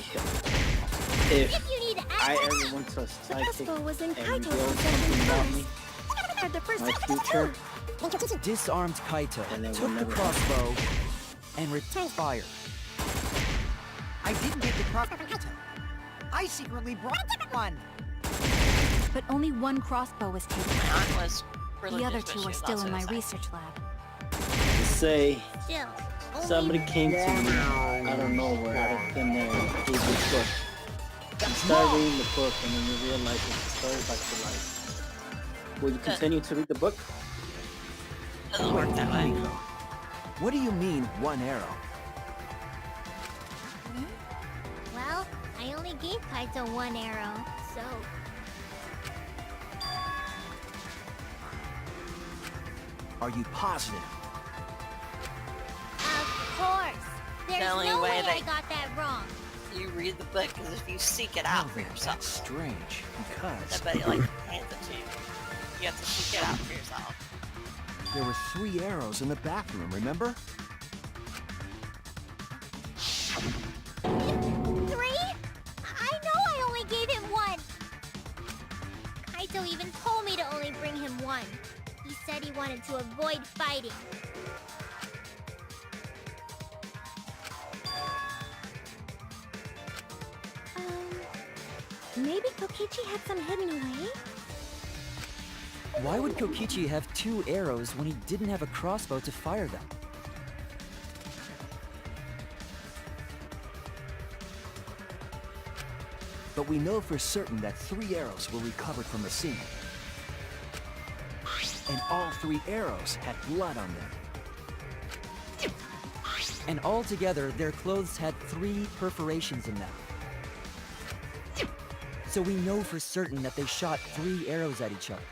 if If you need to I add ever went to a the psychic crossbow was in and Kaito's revealed possession something about me, first. Fired the first my shot future, Disarmed Kaito, And they will took the never- crossbow, and returned fire. I didn't take the crossbow from Kaito. I secretly brought a different one. But only one crossbow was taken. My aunt was The religious, other but two she are was still also in a my psychic. research lab. to say Still, only somebody came to me out of nowhere, out of thin air, and gave me a book. You start reading the book, and then you realize it's a story about your life. Will you continue to read the book? Doesn't work that way. What do you mean, one arrow? Well, I only gave Kaito one arrow, so... Are you positive? Of course! There's only no way way I that- got that wrong. You read the book as if you seek it out Oh, for then that's yourself. strange, because Nobody like hands it to you. You have to seek it out for yourself. there were 3 arrows in the bathroom, remember? 3? I know I only gave him one! Kaito even told me to only bring him one. He said he wanted to avoid fighting. Maybe Kokichi had some hidden away? Why would Kokichi have 2 arrows when he didn't have a crossbow to fire them? But we know for certain that 3 arrows were recovered from the scene. And all 3 arrows had blood on them. And altogether, their clothes had 3 perforations in them. So we know for certain that they shot 3 arrows at each other.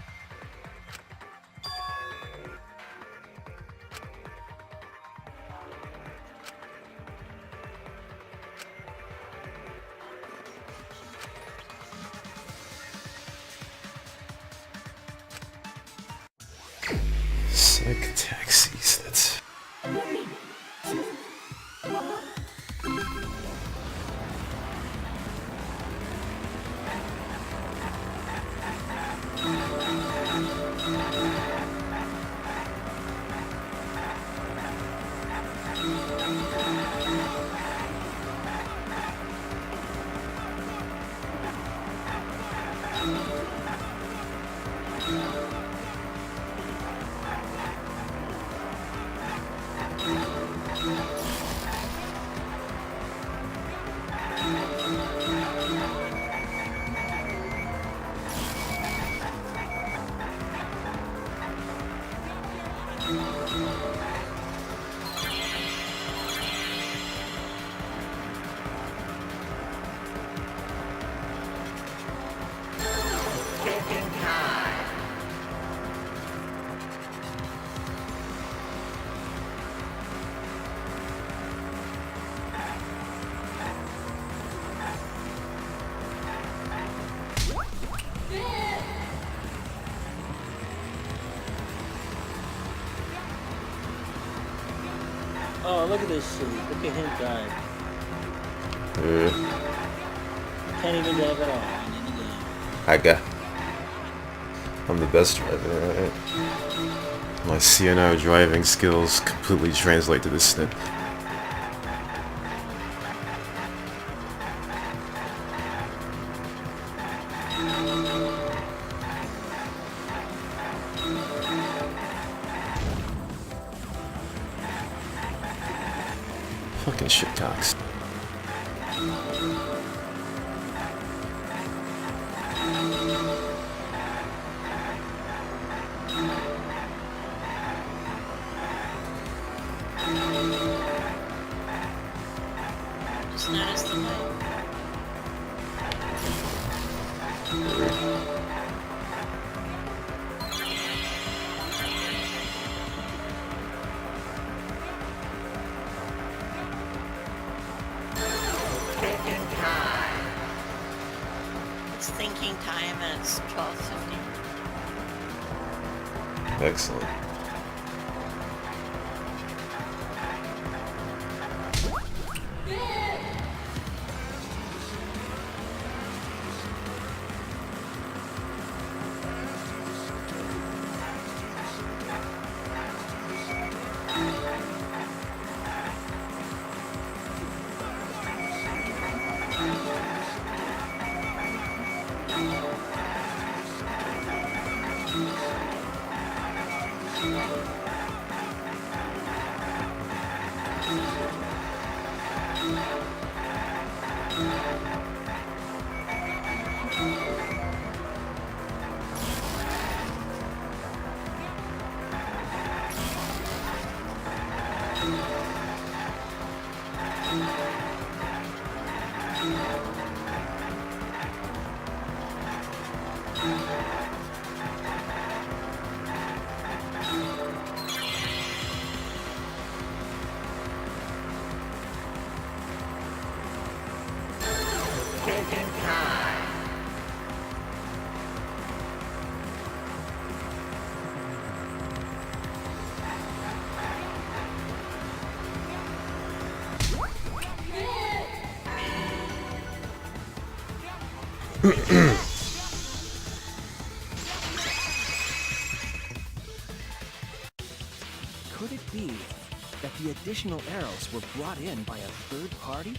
Like taxis, that's... Oh, look at this shit. Look at him drive. Can't even drive at all. I got. I'm the best driver, right? My CNO driving skills completely translate to this snip. Fucking shitcocks. Just noticed the light. It's thinking time and it's 12:50. Excellent. Could it be that the additional arrows were brought in by a third party?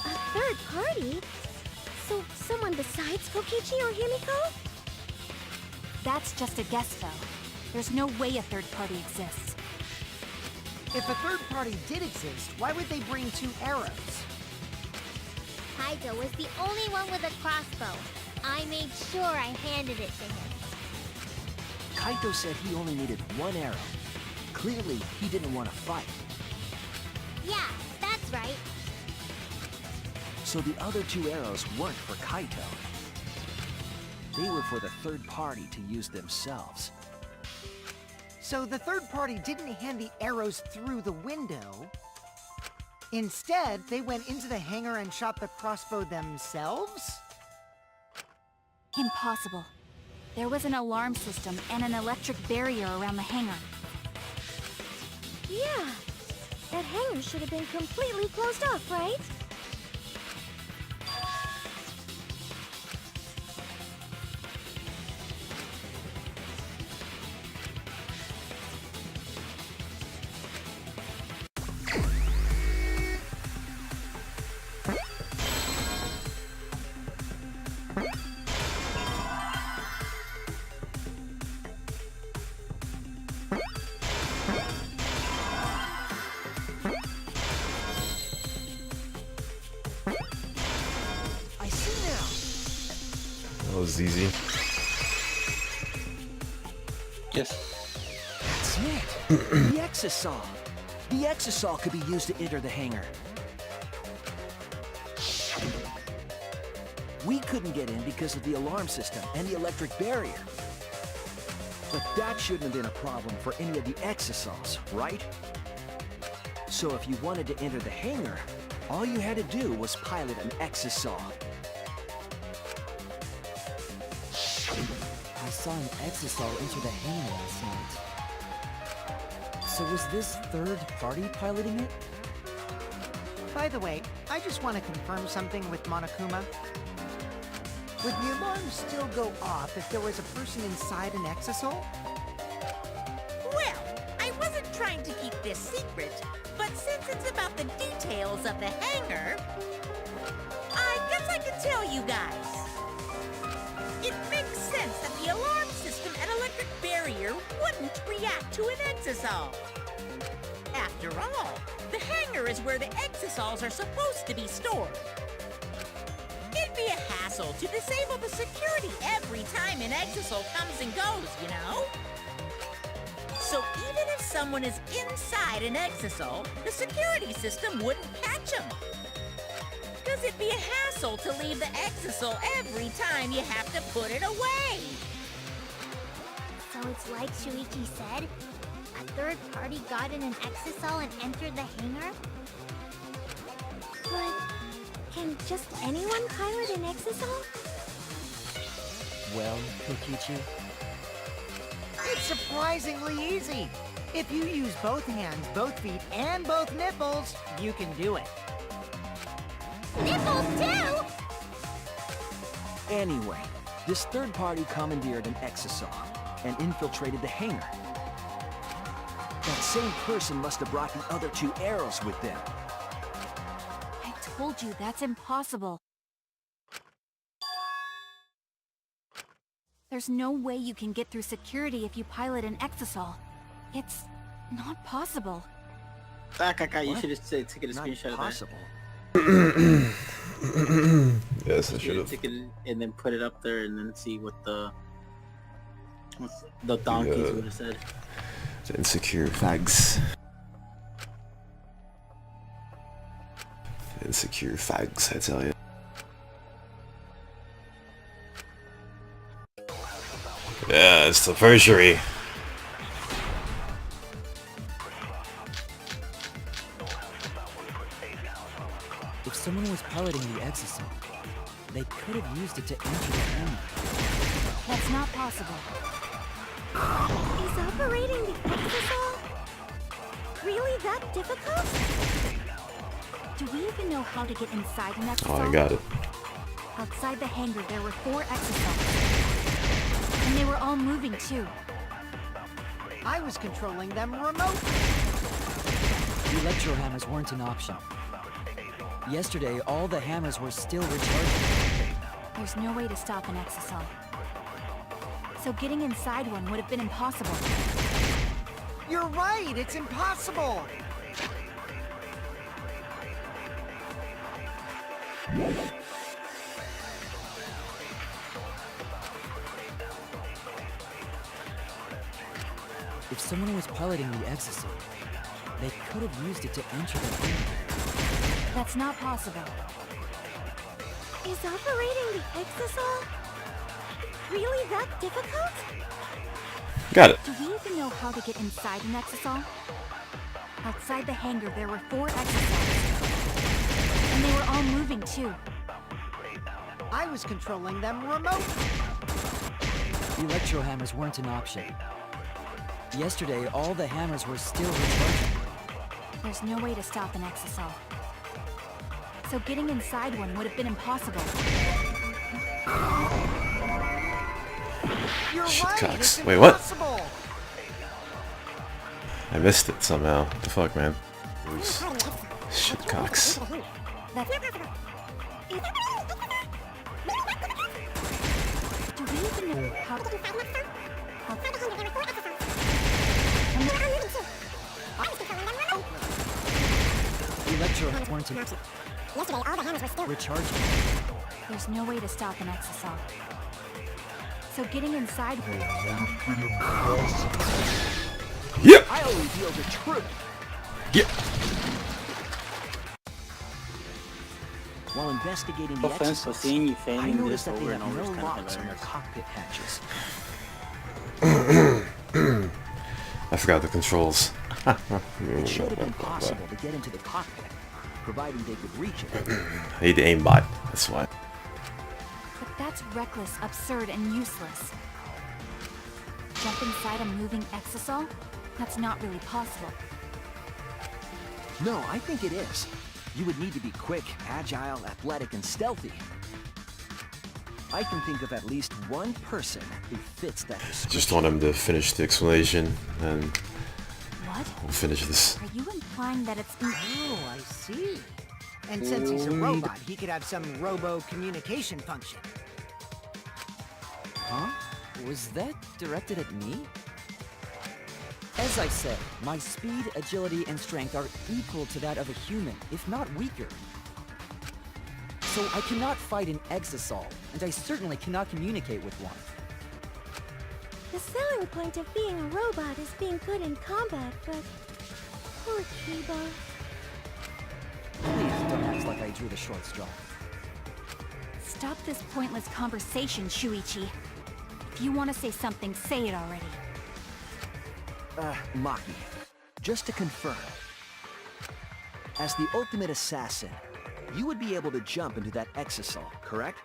A third party? So someone besides Kokichi or Himiko? That's just a guess, though. There's no way a third party exists. If a third party did exist, why would they bring 2 arrows? Kaito was the only one with a crossbow. I made sure I handed it to him. Kaito said he only needed 1 arrow. Clearly, he didn't want to fight. Yeah, that's right. So the other 2 arrows weren't for Kaito. They were for the third party to use themselves. So the third party didn't hand the arrows through the window. Instead, they went into the hangar and shot the crossbow themselves? Impossible. There was an alarm system and an electric barrier around the hangar. Yeah. That hangar should have been completely closed off, right? I see now. That was easy. Yes. That's it. The exisal. The exisal could be used to enter the hangar. We couldn't get in because of the alarm system and the electric barrier. But that shouldn't have been a problem for any of the exisals, right? So if you wanted to enter the hangar, all you had to do was pilot an exisal. I saw an exisal enter the hangar last night. So was this third party piloting it? By the way, I just want to confirm something with Monokuma. Would the alarm still go off if there was a person inside an exisal? Well, I wasn't trying to keep this secret, but since it's about the details of the hangar, I guess I can tell you guys. It makes sense that the alarm system and electric barrier wouldn't react to an exisal. After all, the hangar is where the exisals are supposed to be stored. It'd be a hassle to disable the security every time an exisal comes and goes, you know? So even if someone is inside an exisal, the security system wouldn't catch them. Because it'd be a hassle to leave the exisal every time you have to put it away. So it's like Shuichi said? A third party got in an exisal and entered the hangar? But can just anyone pilot an exisal? Well, Kokichi, It's surprisingly easy. If you use both hands, both feet, and both nipples, you can do it. Nipples too? Anyway, this third party commandeered an exisal and infiltrated the hangar. That same person must have brought the other two arrows with them. I told you that's impossible. There's no way you can get through security if you pilot an exisal. It's not possible. Kakai, you What? should have taken a Not screenshot of that. possible. Yes, I You should should have. take it and then put it up there and then see what the donkeys Yeah. would have said. Insecure fags. Insecure fags, I tell you. Yeah, it's the perjury. if someone was piloting the exisal, they could have used it to enter the hangar. That's not possible. Is operating the exisal really that difficult? Do we even know how to get inside an exisal? Oh, I got it. Outside the hangar, there were 4 exisals. And they were all moving too. I was controlling them remotely. The electro hammers weren't an option. Yesterday, all the hammers were still recharging. There's no way to stop an exisal. So getting inside one would have been impossible. You're right, it's impossible. If someone was piloting the exisal, they could have used it to enter the hangar. That's not possible. Is operating the exisal really that difficult? Got it. Do we even know how to get inside an exisal? Outside the hangar, there were 4 exisals. And they were all moving too. I was controlling them remotely. Electro hammers weren't an option. Yesterday, all the hammers were still recharging. There's no way to stop an exisal. So getting inside one would have been impossible. You're Shit, right, cocks. it's Wait, what? impossible. I missed it somehow. What the fuck, man? Oops. Shit, cocks. That's... Do we even know how... Electro weren't an option. Yesterday, all the hammers were still Recharging. There's no way to stop an exisal. So getting inside... Yep. I'll reveal the truth. Yep. While investigating the No offense for exercise, seeing you I failing noticed this that they over had and over no is kind of locks on their hilarious. cockpit hatches. I forgot the controls. It should have been possible to get into the cockpit, providing they could reach it. I need the aimbot. That's why. But that's reckless, absurd, and useless. Jump inside a moving exisal? That's not really possible. No, I think it is. You would need to be quick, agile, athletic, and stealthy. I can think of at least one person who fits that description. Just want him to finish the explanation, and What? we'll finish this. Are you implying that it's... Oh, I see. And since he's a robot, he could have some robo-communication function. Huh? Was that directed at me? As I said, my speed, agility, and strength are equal to that of a human, if not weaker. So I cannot fight an exisal, and I certainly cannot communicate with one. The selling point of being a robot is being good in combat, but... Poor Kiba. Please don't act like I drew the short straw. Stop this pointless conversation, Shuichi. If you want to say something, say it already. Maki, just to confirm. As the ultimate assassin, you would be able to jump into that exisal, correct?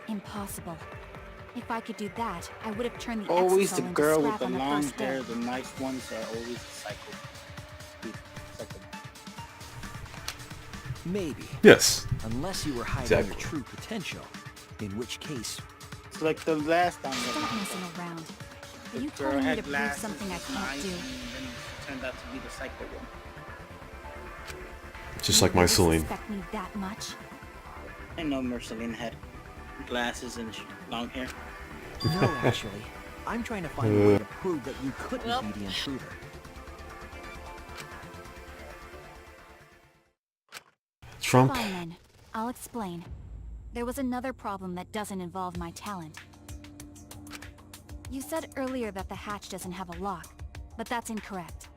Impossible. If I could do that, I would have turned the Always exisal the into girl with scrap the on the long first hair, day. the nice ones are always the psycho. Maybe. Yes. Unless you were hiding Exactly. your true potential. In which case, It's like the last time. Stop messing around. Are you The girl telling me had to prove glasses, something I was can't nice, do? and then turned out to be the psycho one. Just like my You Celine. respect me that much? I know Marceline had glasses and long hair. no, actually. I'm trying to find a way to prove that you couldn't Well. be the intruder. Trump. Fine then. I'll explain. There was another problem that doesn't involve my talent. You said earlier that the hatch doesn't have a lock, but that's incorrect.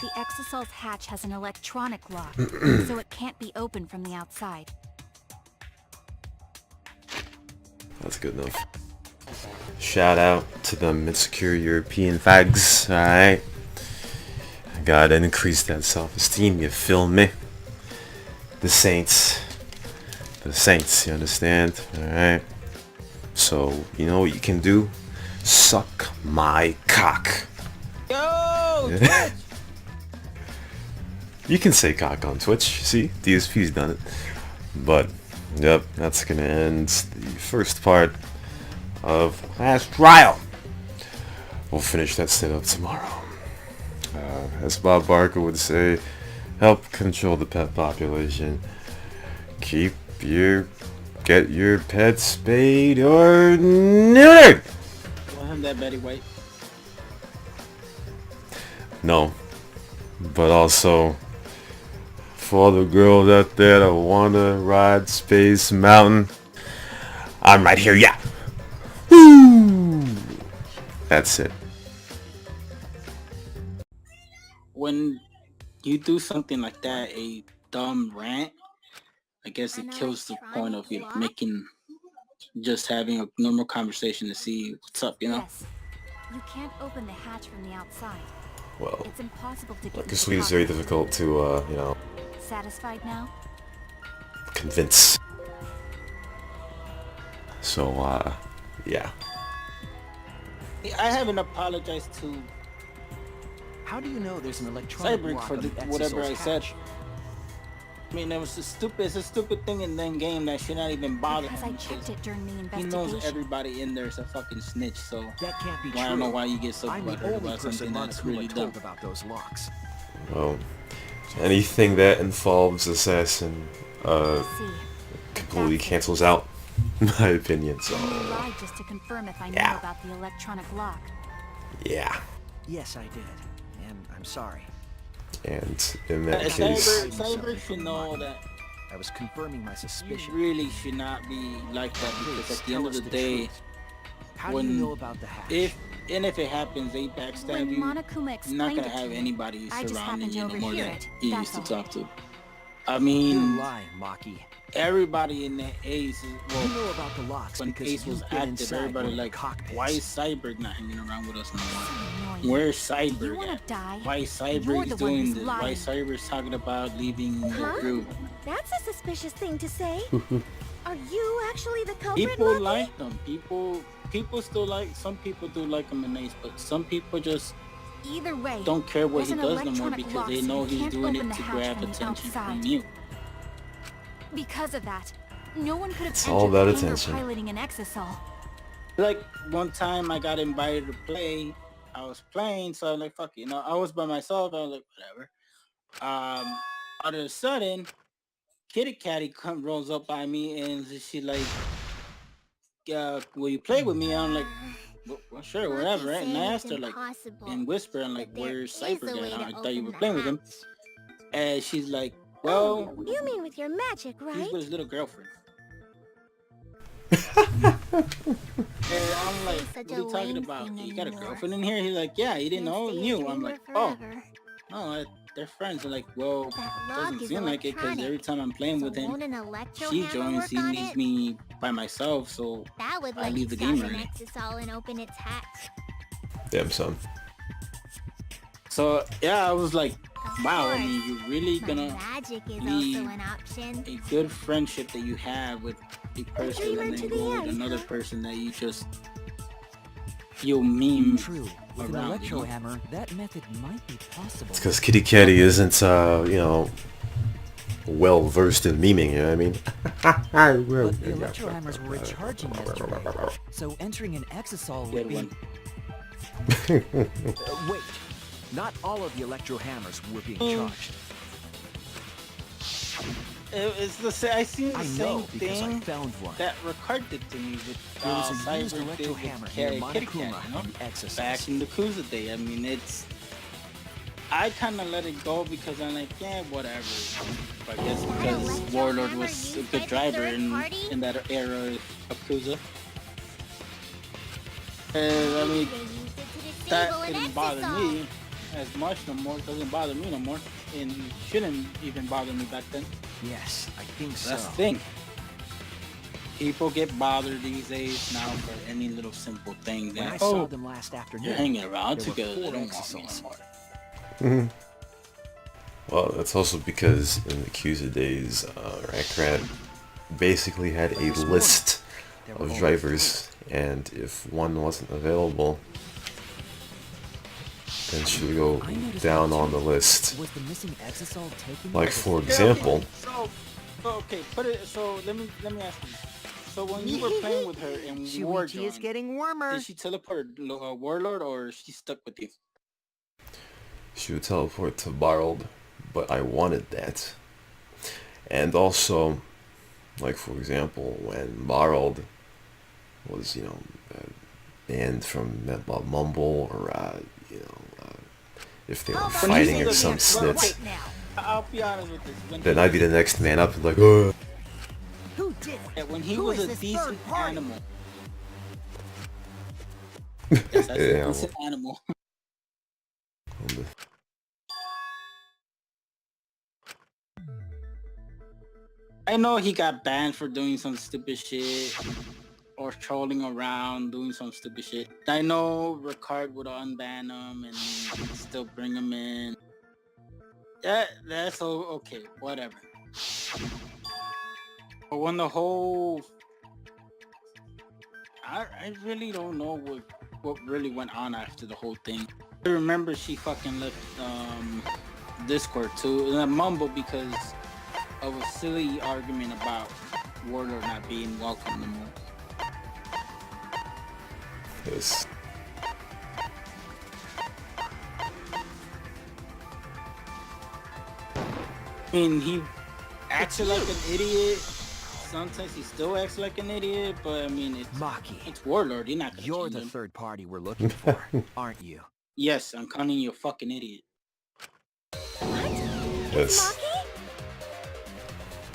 The Exosol's hatch has an electronic lock, so it can't be opened from the outside. That's good enough. Shout out to them insecure European fags, alright? Gotta increase that self-esteem, you feel me? The Saints, you understand? Alright? So, you know what you can do? Suck my cock. Yo! You can say cock on Twitch, see? DSP's done it. But, yep, that's gonna end the first part of Last Trial. We'll finish that setup tomorrow. As Bob Barker would say, help control the pet population. Get your pet spayed or neutered! Wasn't that Betty White? No. But also, for all the girls out there that wanna ride Space Mountain, I'm right here, yeah! Woo! That's it. When you do something like that, a dumb rant, I guess it An kills the point of you electronic making, just having a normal conversation to see what's up, you know? Yes. You can't open the hatch from the outside. Well, It's impossible to get like into this the week is very cockpit. difficult to, you know, Satisfied now? convince. So, yeah. I haven't apologized to How do you know there's an electronic Cyber lock for on the whatever I Exosoul's said. hatch? I mean, it's a stupid thing in the game that should not even bother Because him. I checked it during the He investigation. knows everybody in there is a fucking snitch, so That can't be I don't true. know why you get so I'm the butthurt only about person something that's Monokuma really dumb. told about those locks. Well, anything that involves assassin, See, completely cancels out my opinion, so... you lied just to confirm if I knew Yeah. about the electronic lock. Yeah. Yes, I did. And I'm sorry. And in that case... Cyber should know that I was confirming my you suspicion. really should not be like that, because Please, at the end tell of us the the day, truth. How when do you know about the hatch? if it happens, they backstab When you. Monokuma You're not explained gonna it to have me, anybody I just surrounding happened you to no more overhear than it, you that's used to all. talk to. I You're mean, lying, Maki. everybody in that Ace, You well, know about the locks when because Ace was you've been active, inside everybody one of the like, cockpits. why is Cyborg not hanging around with us no more? Annoying. Where's You Cyborg wanna at? die? Why is You're Cyborg the one doing who's this? Why lying. is Cyborg talking about leaving the Huh? group? That's a suspicious thing to say. Are you actually the culprit, People Maki? like them. People still like, some people do like him in Ace, but some people just Either way, don't care what there's he an does no more electronic because lock, they so know you he's can't doing open it the to hatch grab from the attention from outside. you. Because of that, no one could have It's entered all about the hangar attention. piloting an exosol. Like one time I got invited to play, I was playing, so I'm like, fuck it. You know, I was by myself, I was like, whatever. All of a sudden, Kitty Catty rolls up by me and she like, will you play with me? I'm like, well, sure, Maki whatever, right? And I said asked it's her like impossible, in whisper, I'm like, but there where's is a Cyber way at? to I thought you open were the playing with him. hatch. And she's like, Oh, well, you mean with your magic, he's right? with his little girlfriend. And I'm like, Say such what are a you talking lame about? thing You got a anymore. girlfriend in here? He's like, yeah, you didn't Can't know? stay a Knew. I'm dreamer like, oh, forever. no, they're friends. I'm like, well, That it lock doesn't is seem like it because every electronic. time I'm playing So with him, won't an electro she hammer joins, work he on leaves it? me by myself, so That would I let you leave the stop game an early. exosol and open its hatch. Damn, son. So, yeah, I was like, Of wow, I course. mean, you're really My gonna magic is leave also an option. a good friendship that you have with a person dreamer and to then the go with end, another huh? person that you'll meme True. With an around, you electro know? hammer, that method might be possible. It's because Kitty Catty isn't, you know, well versed in memeing, you know what I mean? But the electro hammers were recharging yesterday, so entering an exosol would Good be... one. Wait. Not all of the electro hammers were being charged. It's the same. I seen the I same know because I thing found one. that Ricard did to me with There was a used Cyber electro did hammer with near Kitty Cat, Monokuma you know? and the Exosols. Back in the Kuza day. I mean, it's. I kind of let it go because I'm like, yeah, whatever. I guess because electro Warlord hammer was a used by good the driver third party? in that era of Kuza. And I mean, They used it to that disable an didn't bother exosol. me as much no more. It doesn't bother me no more, and shouldn't even bother me back then. Yes, I think so. That's the thing. People get bothered these days now for any little simple thing When I that, saw oh, them last afternoon, you're hanging around there were together, they 4 don't want me exosols. anymore. Well, that's also because in the Cusa days, Rackrat basically had a list there were of only drivers, and if one wasn't available, then she would go I noticed down that on too. the list. Was the missing exosol taken? Like, by the- for example, Okay, put it. So let me ask you. So when you were playing with her in War Shuichi is Joint, getting warmer. did she teleport Warlord or she stuck with you? she would teleport to Borrowed, but I wanted that. And also, like, for example, when Borrowed was, you know, banned from Mumble, or, if they were fighting or some snitch, I'll be honest with this. When then I'd be the next man up and like, oh. Who did it? yeah, when he Who was is a this decent third party? animal. Yes, I said Yeah, decent animal. I know he got banned for doing some stupid shit or trolling around doing some stupid shit. I know Ricard would unban him and still bring him in. That's okay, whatever. But when the whole I really don't know what really went on after the whole thing. I remember she fucking left Discord too, and I mumbled because of a silly argument about Warlord not being welcome no more. Yes. I mean, he acted like an idiot. Sometimes he still acts like an idiot, but I mean, it's Warlord. You're not gonna You're change the him. third party we're looking for, aren't you? Yes, I'm calling you a fucking idiot. Yes.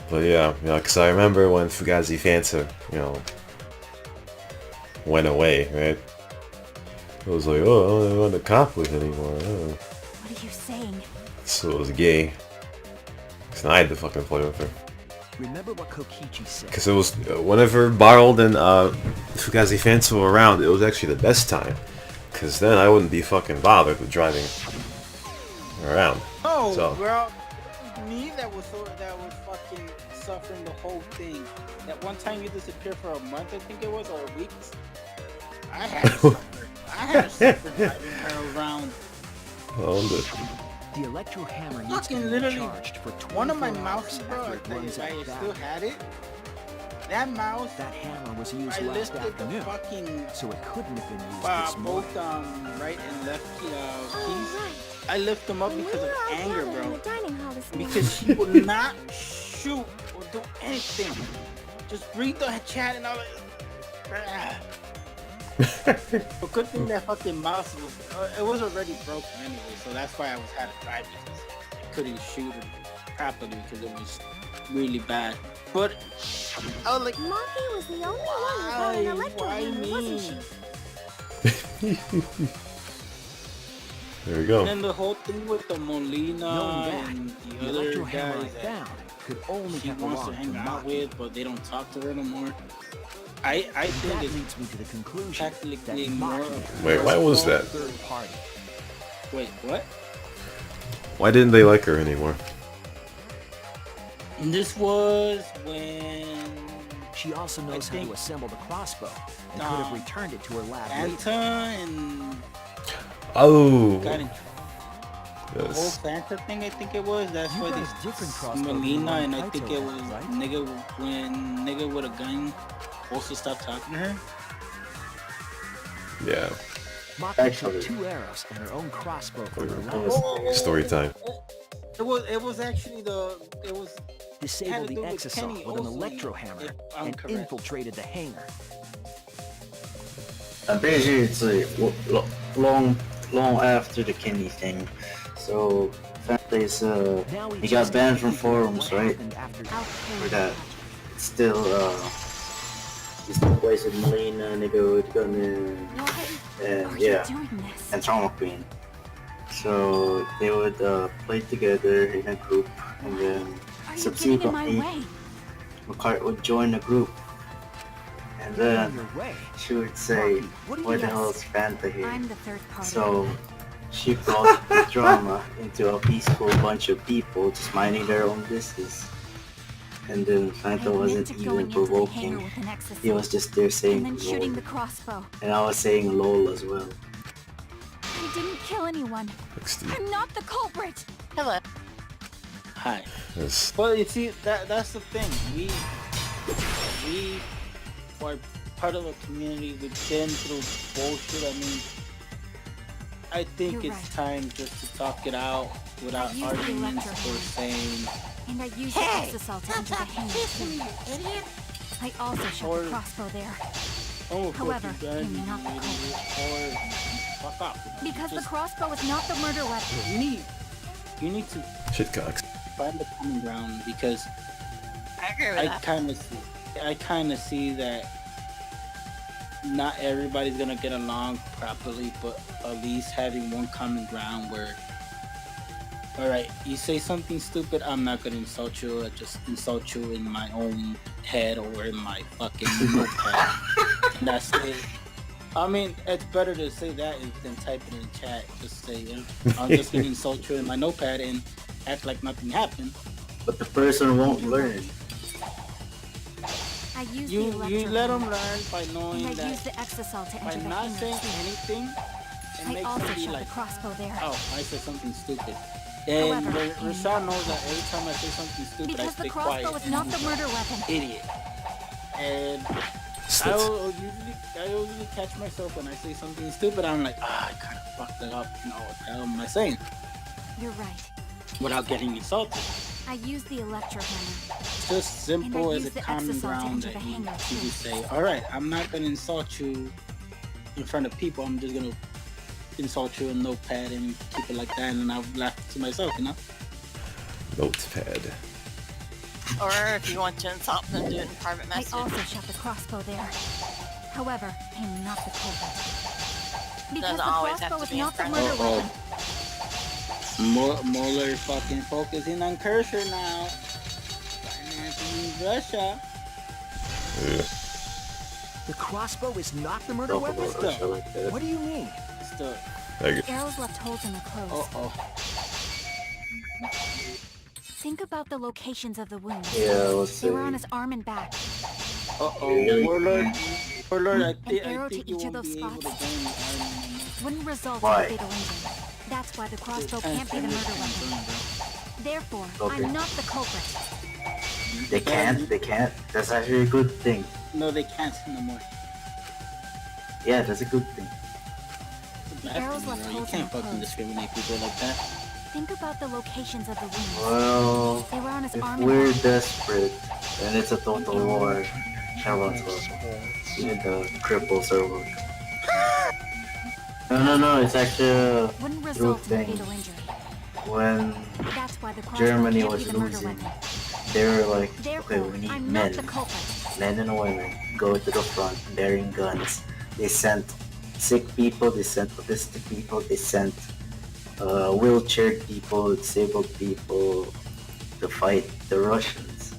But yeah, because I remember when Fugazi Fanta, went away, right? I was like, oh, I don't want to cop with anymore. Oh. What are you saying? So it was gay. Because I had to fucking play with her. Remember what Kokichi said. Because it was, whenever Barrel and Fugazi Fanta were around, it was actually the best time. Because then I wouldn't be fucking bothered with driving around. Oh, So. bro. Me that was fucking suffering the whole thing. That one time you disappeared for a month, I think it was, or a week. I had to suffer. I had to suffer driving her around. The electro hammer needs Fucking to be literally, recharged for 24 one of my hours mouses, bro, after I it tell you, runs if out I of still battery. had it, that mouse, That hammer was used I last lifted afternoon, the fucking, so it couldn't have been used this morning. both right and left keys. I lift them up because of anger, bro. Because she would not shoot or do anything. Just read the chat and all that. But good thing that fucking mouse was, it was already broken anyway, so that's why I had to drive because I couldn't shoot it properly because it was really bad. But I was like, Monkey was the only one who got an electro hammer, wasn't she? There we go. And then the whole thing with the Molina Knowing that, and the the other electro hammer I guys that found could only she have wants to belonged hang to out Maki. with, but they don't talk to her no more. I think That it's leads me to the conclusion that technically more. Maki Wait, why was that? third party. Wait, what? Why didn't they like her anymore? And this was when She also knows how think- to assemble the crossbow and could have returned it to her lab later. Fanta and Oh! got in the whole Yes. Fanta thing. I think it was. That's You why guys they different crossbow Melina than and I Kaito think it had, was right? nigga with a gun supposed to stop talking to her. Yeah. Maki Actually- took 2 arrows and her own crossbow from her Oh, lab. Story time. It was actually it was Disabled to the do with exisal Kenny with an Olsen, electro hammer if I'm and correct. infiltrated the hangar. I'm pretty sure it's like long after the Kenny thing. So Fanta is Now we he just got banned have to from figure out forums, what right? happened after For that. Still he still plays with Melina, nigga with Gunner, and Are yeah, you doing this? and Trauma Queen. So they would play together in a group, and then Are you getting in my subsequently way? Ricard would join the group, and on then your way. she would say, Maki, what do "Why you the hell Yes. is Fanta here?" I'm the third party. So she brought the drama into a peaceful bunch of people just minding their own business. And then I Fanta wasn't admit to going even into the hangar provoking. with an exisal, He was just there saying and then shooting lol. the crossbow. And I was saying lol as well. I didn't kill anyone. I'm not the culprit. Hello. Hi. Yes. Well, you see, that's the thing. We are part of a community. We've been through bullshit. I mean, I think You're it's right. time just to talk it out without I used the arguments electro or hammer. saying. And I used Hey, the exisal to stop enter the hangar kissing too. me, you idiot. I also shot Or- the crossbow there. Oh, However, fucking you're gun, not the you idiot, or fuck up. Because the Just- crossbow is not the murder weapon. You need to Shitcocks. find the common ground because I agree with I that. kind of see that not everybody's gonna get along properly, but at least having one common ground where, all right, you say something stupid, I'm not gonna insult you. I just insult you in my own head or in my fucking notepad. And that's it. I mean, it's better to say that than type it in chat. Just say, I'm just gonna insult you in my notepad and act like nothing happened. But the person won't learn. I used You the you electro let them hammer, learn by knowing and I that used the exasol to by enter the not hangar saying too. anything, it I makes also them be shot like, the crossbow there. oh, I said something stupid. And However, I'm Rashawn not knows that culprit. every time I say something stupid, I Because the stay crossbow quiet. is not the murder weapon. Idiot. And Slit. I usually catch myself when I say something stupid. I'm like, I kind of fucked it up. You know, what the hell am I saying? You're right. Without getting insulted. I used the electro hammer. It's just simple And I as a use the common exasol to ground enter that the you hangar, too. just say, all right, I'm not going to insult you in front of people. I'm just going to insult you in notepad and keep it like that. And I'll laugh to myself, you know? Notepad. Or if you want to insult them, do it in private I message. also shot the crossbow there. However, I'm not the culprit. Because Doesn't the always have crossbow to is be in not the front murder of weapon. Mueller fucking focusing on Kershaw now. Financing Russia. The crossbow is not the murder Talk weapon? about Russia like that. What do you mean? Still. There you go. Arrows left holes in the clothes. Think about the locations of the wounds. Yeah, let's They were see. on his arm and back. Warlord, I An think arrow to you each of won't those be able to spots gain the iron. wouldn't result Why? in a fatal injury. That's why the crossbow can't be the murder weapon. Therefore, Okay. I'm not the culprit. They can't. That's actually a good thing. No, they can't no more. Yeah, that's a good thing. Arrows left You holes in can't the fucking clothes. discriminate people like that. Think about the locations of the wounds. Well, They were on his if arm and we're back. desperate and it's a total war, challenge even the cripples are work. No, it's actually a Wouldn't true result in a thing. fatal injury. When That's why the crossbow Germany can't be was the murder losing, weapon. they were like, okay, Therefore, we need I'm men. not the culprit. Men and women go to the front bearing guns. They sent sick people, they sent autistic people, they sent wheelchaired people, disabled people to fight the Russians.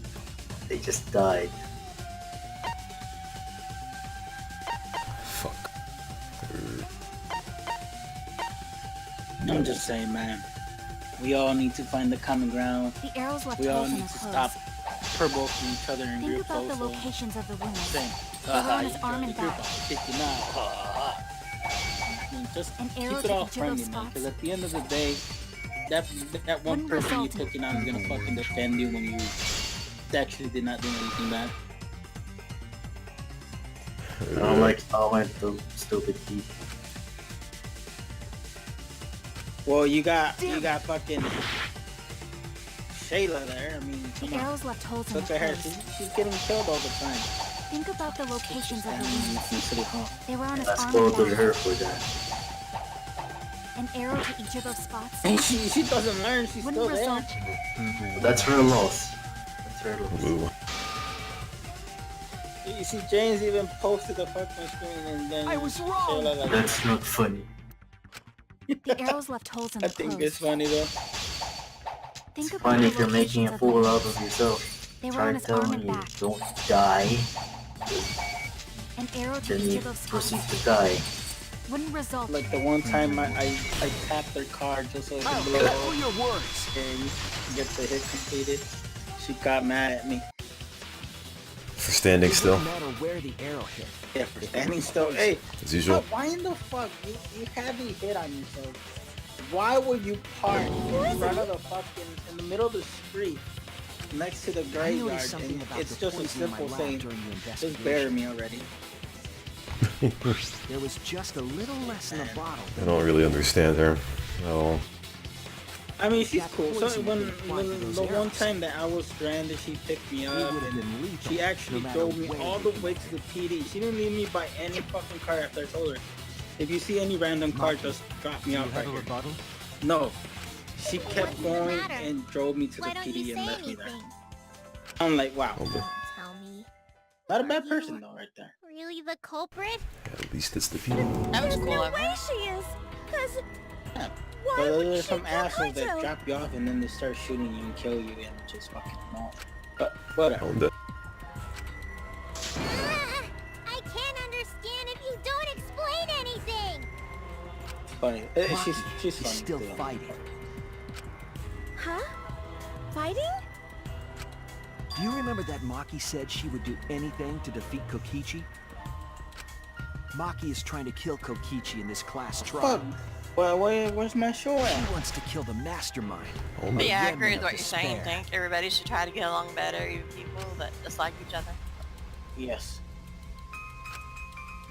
They just died. Fuck. I'm just saying, man. We all need to find the common ground. The arrows left We all holes in need the to clothes. stop provoking each other in Think group about the also. locations of the wounds. Saying, They were on his you arm got and the group back. on 59. I mean, just An keep arrow it to all each of friendly, those man. spots. Because at the end of the day, that one Wouldn't person you're result in- picking on is gonna fucking defend you when you actually did not do anything bad. I don't like talking to stupid people. Well, you got fucking Shayla there. I mean, come The on. arrows left holes in Look the at her. clothes. She's getting killed all the time. Think about the locations of the In wounds. City Hall. They were on his Let's arm go and to back. her for that. An arrow to each of those spots. And she doesn't learn. She's Wouldn't still there. result. That's her loss. That's her loss. Ooh. You see, James even posted the fucking screen and then I was wrong. Shayla like, That's not funny. The arrows left holes in I the think clothes. it's funny though. Think It's about funny the if you're making locations a of the fool out wounds. of yourself. They were Try on his arm telling and you, back. don't die, An arrow to then each you of those proceed spots. to die. Wouldn't result. Like the one time I tapped her card just so it I'll could blow careful up your words. and get the hit completed. She got mad at me. For standing It still, wouldn't matter where the arrow hit. Yeah, for standing still. Hey, as usual. but why in the fuck you had the hit on yourself? Why would you park in front of the fucking in the middle of the street next to the I graveyard? noticed something And about it's the just a poison in my simple lab saying, during the just bury investigation. me already. There was just a little less in the bottle. I don't really understand her at all. I mean, she's That cool. So poison when had been applied to those the one arrows. time that I was stranded, she picked me It up would have and been lethal. she actually no matter drove me where all they the way came to the PD. She didn't leave me by any fucking car after I told her, if you see any random car, Maki, just drop Do me you off have right a here. rebuttal? No. She kept What's the going matter? and drove me to the Why don't PD you and say left me there. anything? I'm like, wow. Oh, but Don't tell me. Not a Are bad you person though, right there. Really the culprit? at least it's the people. That was There's cool no of way her. she is. Cause Yeah. why But would there's she some kill assholes that Kaito? drop you off and then they start shooting you and kill you and just fucking no. But whatever. On the Ah, I can't understand if you don't explain anything. Funny. She's He's funny. still too. fighting. Huh? Fighting? Do you remember that Maki said she would do anything to defeat Kokichi? Maki is trying to kill Kokichi in this class trial. Well, where's my show at? She wants to kill the mastermind. Oh But yeah, I agree remnant with what of you're saying. despair. Think everybody should try to get along better, even people that dislike each other. Yes.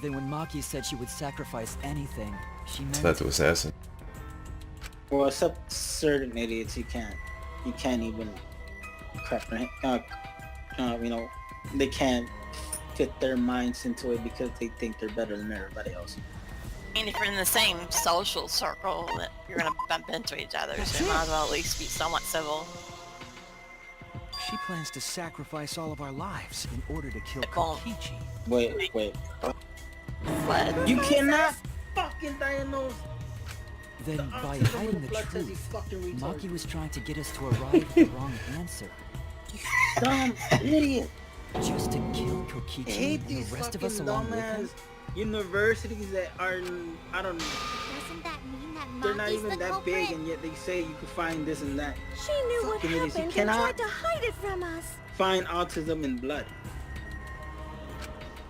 Then when Maki said she would sacrifice anything, she meant... It's not the assassin. Well, except certain idiots, you can't even crap their you know, they can't fit their minds into it because they think they're better than everybody else. And if you're in the same social circle, that you're gonna bump into each other, so you might as well at least be somewhat civil. She plans to sacrifice all of our lives in order to kill Well, Kokichi. Wait. What? You cannot fucking diagnose. Then The by autism hiding of the blood says he's truth, fucking retarded. Maki was trying to get us to arrive at the wrong answer. Dumb idiot. Just to kill I Kokichi hate and these the rest of fucking us along with him? dumbass universities that are, I don't know, Doesn't that mean that they're not Maki's even the that culprit? big, and yet they say you can find this and that. She knew what Fucking idiots. You happened and cannot tried to hide it from us. find autism in blood.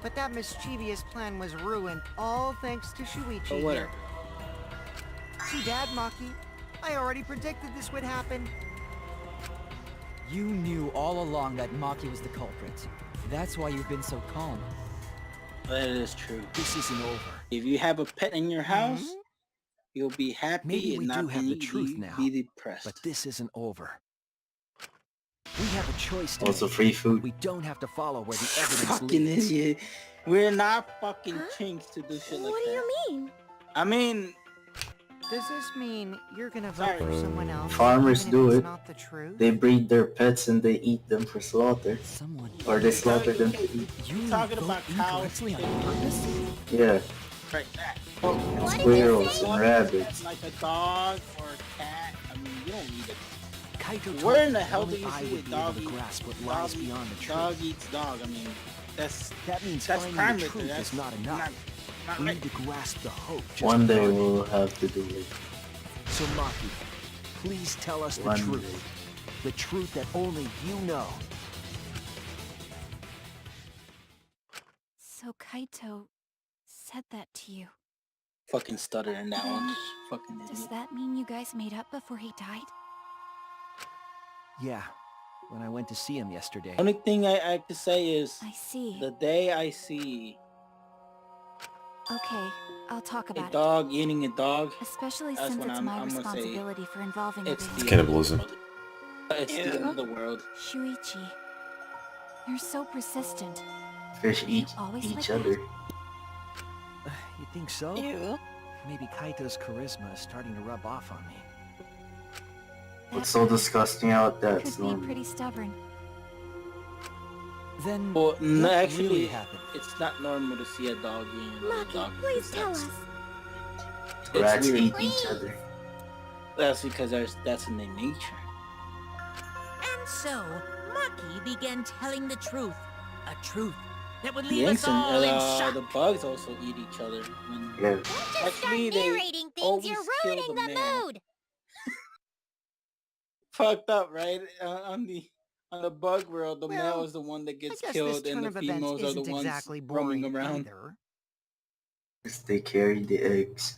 But that mischievous plan was ruined, all thanks to Shuichi Or here. whatever. See, Dad, Maki, I already predicted this would happen. You knew all along that Maki was the culprit. That's why you've been so calm. That is true. This isn't over. If you have a pet in your house, Mhm. you'll be happy Maybe and we not do have the be, truth now, be depressed. but this isn't over. We have a choice to Also make. free food. We don't have to follow where the evidence Fucking leads. idiot. We're not fucking chinks to do shit like What do that. you mean? I mean, Does this mean you're gonna vote Sorry. for someone else? Farmers even do if it's it. not the truth? They breed their pets and they eat them for slaughter. Someone... Or they slaughter them to eat. You talking vote about cows, incorrectly on chickens, purpose? Yeah, right that. What did you squirrels say? and rabbits. Like a dog or a cat. I mean, you don't need it. Kaito told Where in me the hell only do you I see a would be able dog to eat? grasp what lies beyond the truth. Dog eats dog. I mean, that's That means that's finding crime the right there. truth That's is not enough. Not We right. need to grasp the hope. just One day beyond it. we'll have to do it. So Maki, please tell us the One truth. day. The truth that only you know. So Kaito said that to you. Fucking stutter in that one. Fucking Does idiot. that mean you guys made up before he died? Yeah, when I went to see him yesterday. Only thing I could say is I see. the day I see Okay, I'll talk a about it. dog eating a dog, Especially that's since when it's I'm my gonna say responsibility for involving it's everyone. the Cannibalism. It's the end of the world. Shuichi, you're so persistent. Fish Are you eat always each like other. You think so? You? Maybe Kaito's charisma is starting to rub off on me. What's so disgusting about that? Could It's be normal. pretty stubborn. Then Well, what no, really actually, happened? it's not normal to see a dog eating another Maki, dog. please tell That's- us. It's Rats weird. eat each other. That's because that's in their nature. And so, Maki began telling the truth. A truth that would leave Yanks us all in shock. the bugs also eat each other. Yeah. Don't just start Actually, they narrating things, always you're kill ruining the the male. mood. Fucked up, right? On the bug world, the Well, male is the one that I gest guess killed, this and turn the of events females are the isn't ones exactly roaming boring around. either. 'Cause they carry the eggs.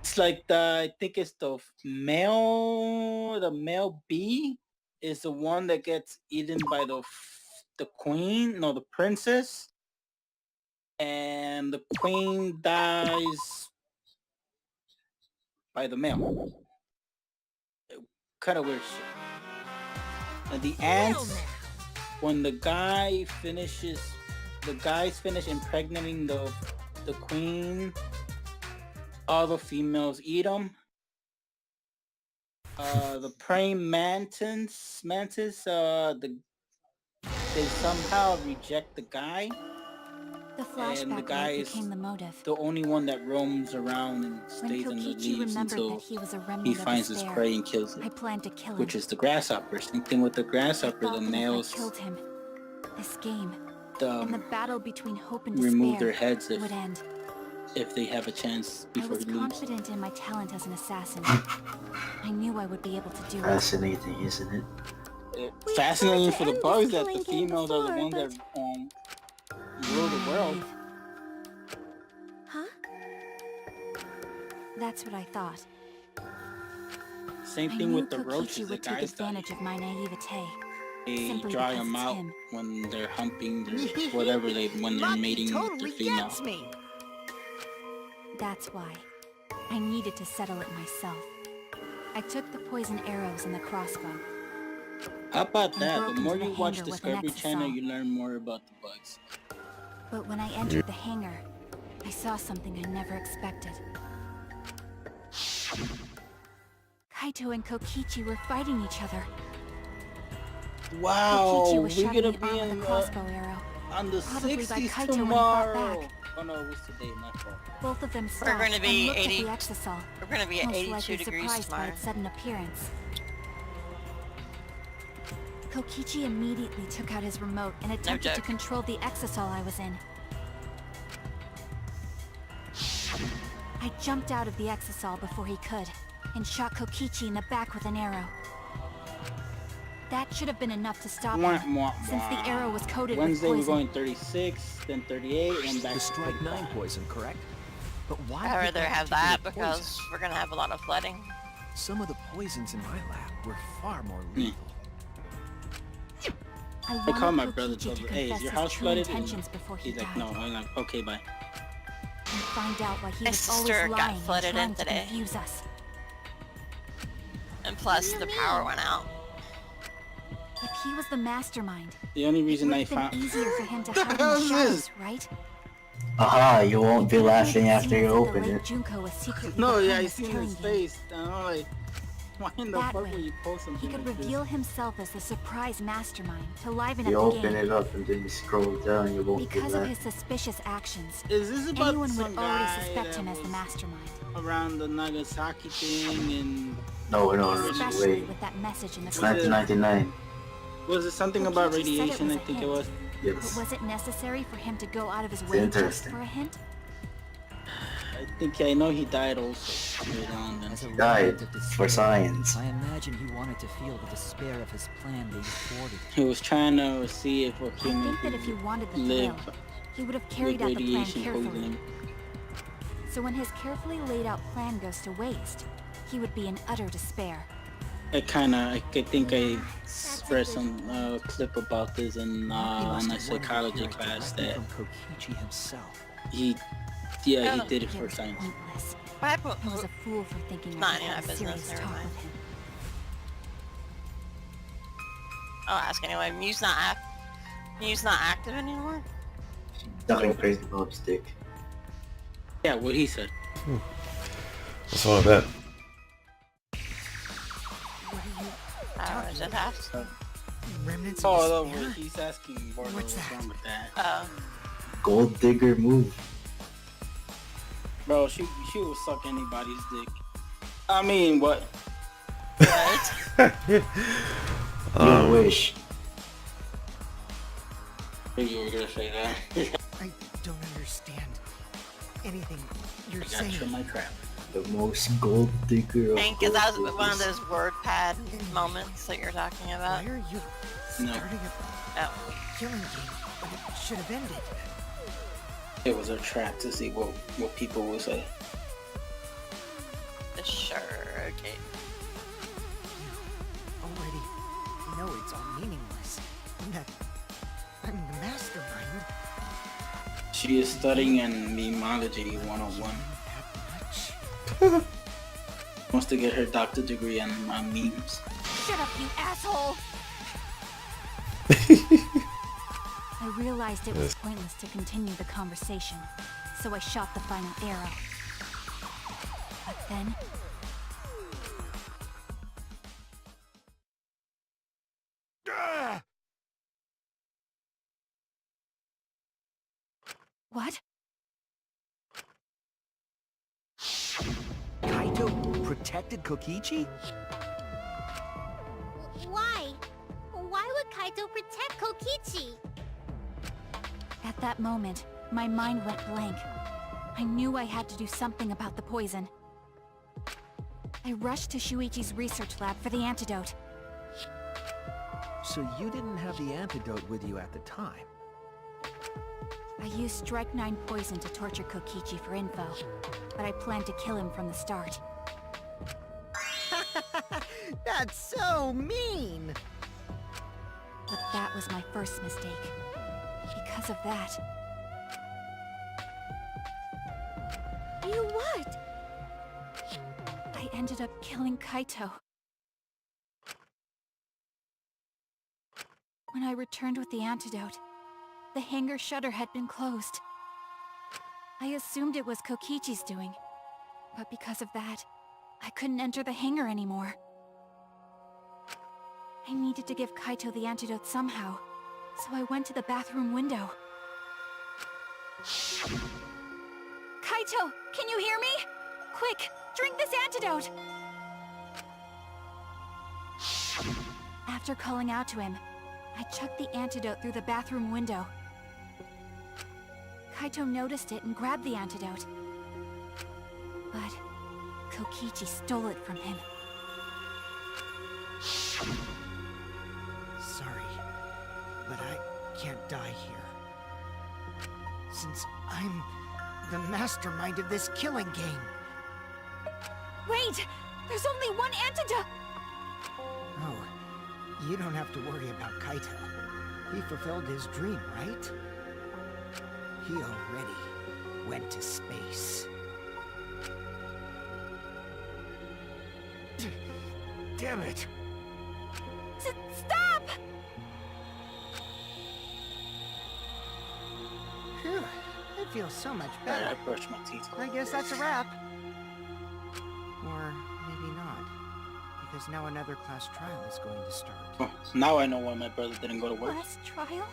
It's like I think it's the male bee is the one that gets eaten by the queen, no, the princess, and the queen dies by the male. Kind of weird shit. And the ants, when the guys finish impregnating the queen, all the females eat them. The praying mantis, they somehow reject the guy. The And the flashback guy light is became the motive. the only one that roams around and When stays in the Kokichi leaves remembered until that he was a remnant he of finds his despair, prey and kills I it, planned to kill him. which is the grasshopper. Same thing with the I grasshopper. thought The that if I males killed him, this game and the battle between hope and remove despair their heads if would end. if they have a chance I before was he leaves. confident in my talent as an assassin. I knew I would be able to do it. Fascinating, isn't it? Fascinating tried for to the end boys this that the killing game females are the before, ones that rule the world. Naive. Huh? That's what I thought. Same I thing knew with the Kokichi roaches, the would take guys that advantage of my naivete. they simply dry because them it's out him. when they're humping their whatever when they're Lucky mating totally with their female. gets me. That's why. I needed to settle it myself. I took the poison arrows and the crossbow. How about And that? broke The more into you the watch hangar with an Discovery Channel, exisal. you learn more about the bugs. But when I entered the hangar, I saw something I never expected. Kaito and Kokichi were fighting each other. Wow, Kokichi was we're shutting gonna me be off with in a crossbow arrow. on the Probably by 60s Kaito when he fought tomorrow. back. Oh no, it was today, my fault. Both of them We're stopped going to be and looked 80 at the exisal, We're gonna be at most 82 likely degrees surprised by tomorrow. its sudden appearance. Kokichi immediately took out his remote and attempted to joke. control the exisal I was in. I jumped out of the exisal before he could, and shot Kokichi in the back with an arrow. That should have been enough to stop him, Mwah, mwah, since the mwah. arrow was coated Wednesday with we're poison. going 36, then 38, and back The to strike 9 35. poison, correct? But why I'd pick rather that have that particular poison? because we're gonna have a lot of flooding. Some of the poisons in my lab were far more lethal. I I called my wanted brother, Kokichi told to him, hey, is confess your his house true flooded? And intentions before he he's like, died, no. I'm like, okay, bye. and find out why he My was sister always got lying and flooded in trying to today. confuse us. And plus, What do the you power mean? went out. If he was the mastermind, The only it reason would I have been found easier for him to The hide in hell the is shadows, this? right? Aha, you won't be It laughing made after you seems that open the late it. Junko was secretly no, behind yeah, I this seen killing his game. face, and I'm like, why in the That fuck way, would you post He something could like reveal this? himself as the surprise mastermind to liven You up the open game. it up and then you scroll down, you won't be Because of laughing. his suspicious actions, Is this about anyone some would already guy suspect that him as the was mastermind. around the Nagasaki thing and No, Especially wait. with that message in the It's Was it- 1999. was it something about Kokichi said it radiation? was I a think it hint. was. But Yes. was it necessary for him to go out of his It's way just interesting. for a hint? I know he died also later on. Then. As a Died remnant of for despair, science. I imagine he wanted to feel the despair of his plan being thwarted. He was trying to see if a I human think that could if he wanted the live thrill, he would have with carried out the plan radiation carefully. poisoning. So when his carefully laid out plan goes to waste, he would be in utter despair. I think I read some clip about this in He my must have wanted to psychology hear it class directly that from Kokichi himself. he Oh. did it It for was science. pointless. What happened? I was a fool for thinking I Not could any of have my a business, serious never talk mind. with him. I'll ask anyway. Mew's not active anymore. Nothing crazy about his dick. Yeah, what he said. What's wrong with that? I don't know, just asked. Remnants Oh, of no, despair? he's asking Borgo What's what's that? wrong with that. Gold digger move. Bro, she will suck anybody's dick. I mean, what? Right? You wish. You were gonna say that. I don't understand anything you're I got saying. you in my trap. The most gold digger of I think 'cause that was gold one of diggers. those word pad moments that you're talking about. Why are you No. starting a Oh. killing game when it should have ended? It was a trap to see what people will say. Sure, okay. Already know it's all meaningless. And that I'm the mastermind. She is studying in memology 101. That much. Wants to get her doctorate degree on memes. Shut up, you asshole! I realized it was pointless to continue the conversation, so I shot the final arrow. But then... What? Kaito protected Kokichi? Why? Why would Kaito protect Kokichi? At that moment, my mind went blank. I knew I had to do something about the poison. I rushed to Shuichi's research lab for the antidote. So you didn't have the antidote with you at the time? I used Strike 9 poison to torture Kokichi for info, but I planned to kill him from the start. That's so mean! But that was my first mistake. Because of that... You what? I ended up killing Kaito. When I returned with the antidote, the hangar shutter had been closed. I assumed it was Kokichi's doing, but because of that, I couldn't enter the hangar anymore. I needed to give Kaito the antidote somehow, so I went to the bathroom window. Kaito, can you hear me? Quick, drink this antidote! After calling out to him, I chucked the antidote through the bathroom window. Kaito noticed it and grabbed the antidote. But Kokichi stole it from him. Sorry, but I can't die here. Since I'm the mastermind of this killing game. Wait! There's only one antidote! Oh, you don't have to worry about Kaito. He fulfilled his dream, right? He already went to space. Damn it! Stop! Phew, I feel so much better. I brushed my teeth. I guess that's a wrap. Or maybe not. Because now another class trial is going to start. Oh, now I know why my brother didn't go to work. Last trial?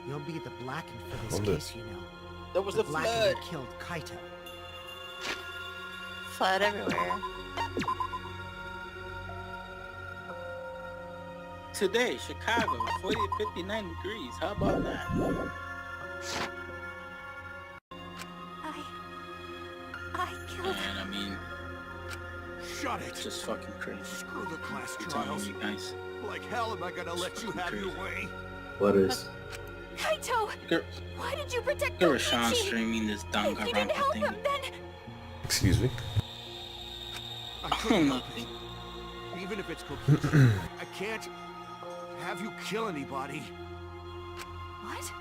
You'll be the blackened for this Hold it. case, you know. There was The a blackened flood. who killed Kaito. Flood everywhere. Today, Chicago, 40 to 59 degrees. How about that? I killed... And I mean, Shut it's it! just fucking crazy. Screw the class I'm telling trials. you guys. Like hell am I gonna let you have your way? What is? Kaito! Here, Why did you protect here was Sean Kokichi? streaming this If you didn't Danganronpa help thing. him, then... Excuse me. I Oh, couldn't help nothing. it. Even if it's Kokichi, I can't have you kill anybody. What?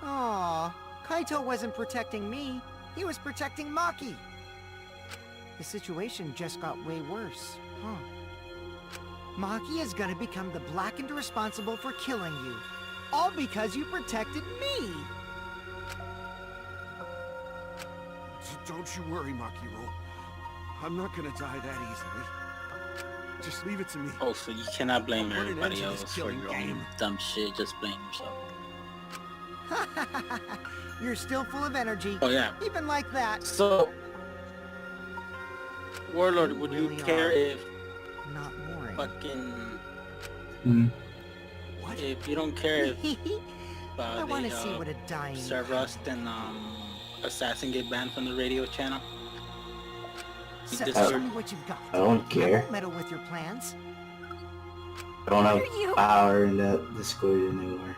Aw, Kaito wasn't protecting me. He was protecting Maki. The situation just got way worse, huh? Maki is gonna become the blackened responsible for killing you. All because you protected me! Don't you worry, Makiro. I'm not gonna die that easily. Just leave it to me. Oh, so you cannot blame Put an end everybody to this else for killing your game. own dumb shit. Just blame yourself. You're still full of energy. Oh yeah. Even like that. So, Warlord, would you Really care are. if Not boring. fucking What? if you don't care if I want to see what a dying... Sir Rust and Assassin get banned from the radio channel? You So, just show heard- me what you've got. I don't I care. won't meddle with your plans. I don't have Are you- power in that Discord anymore.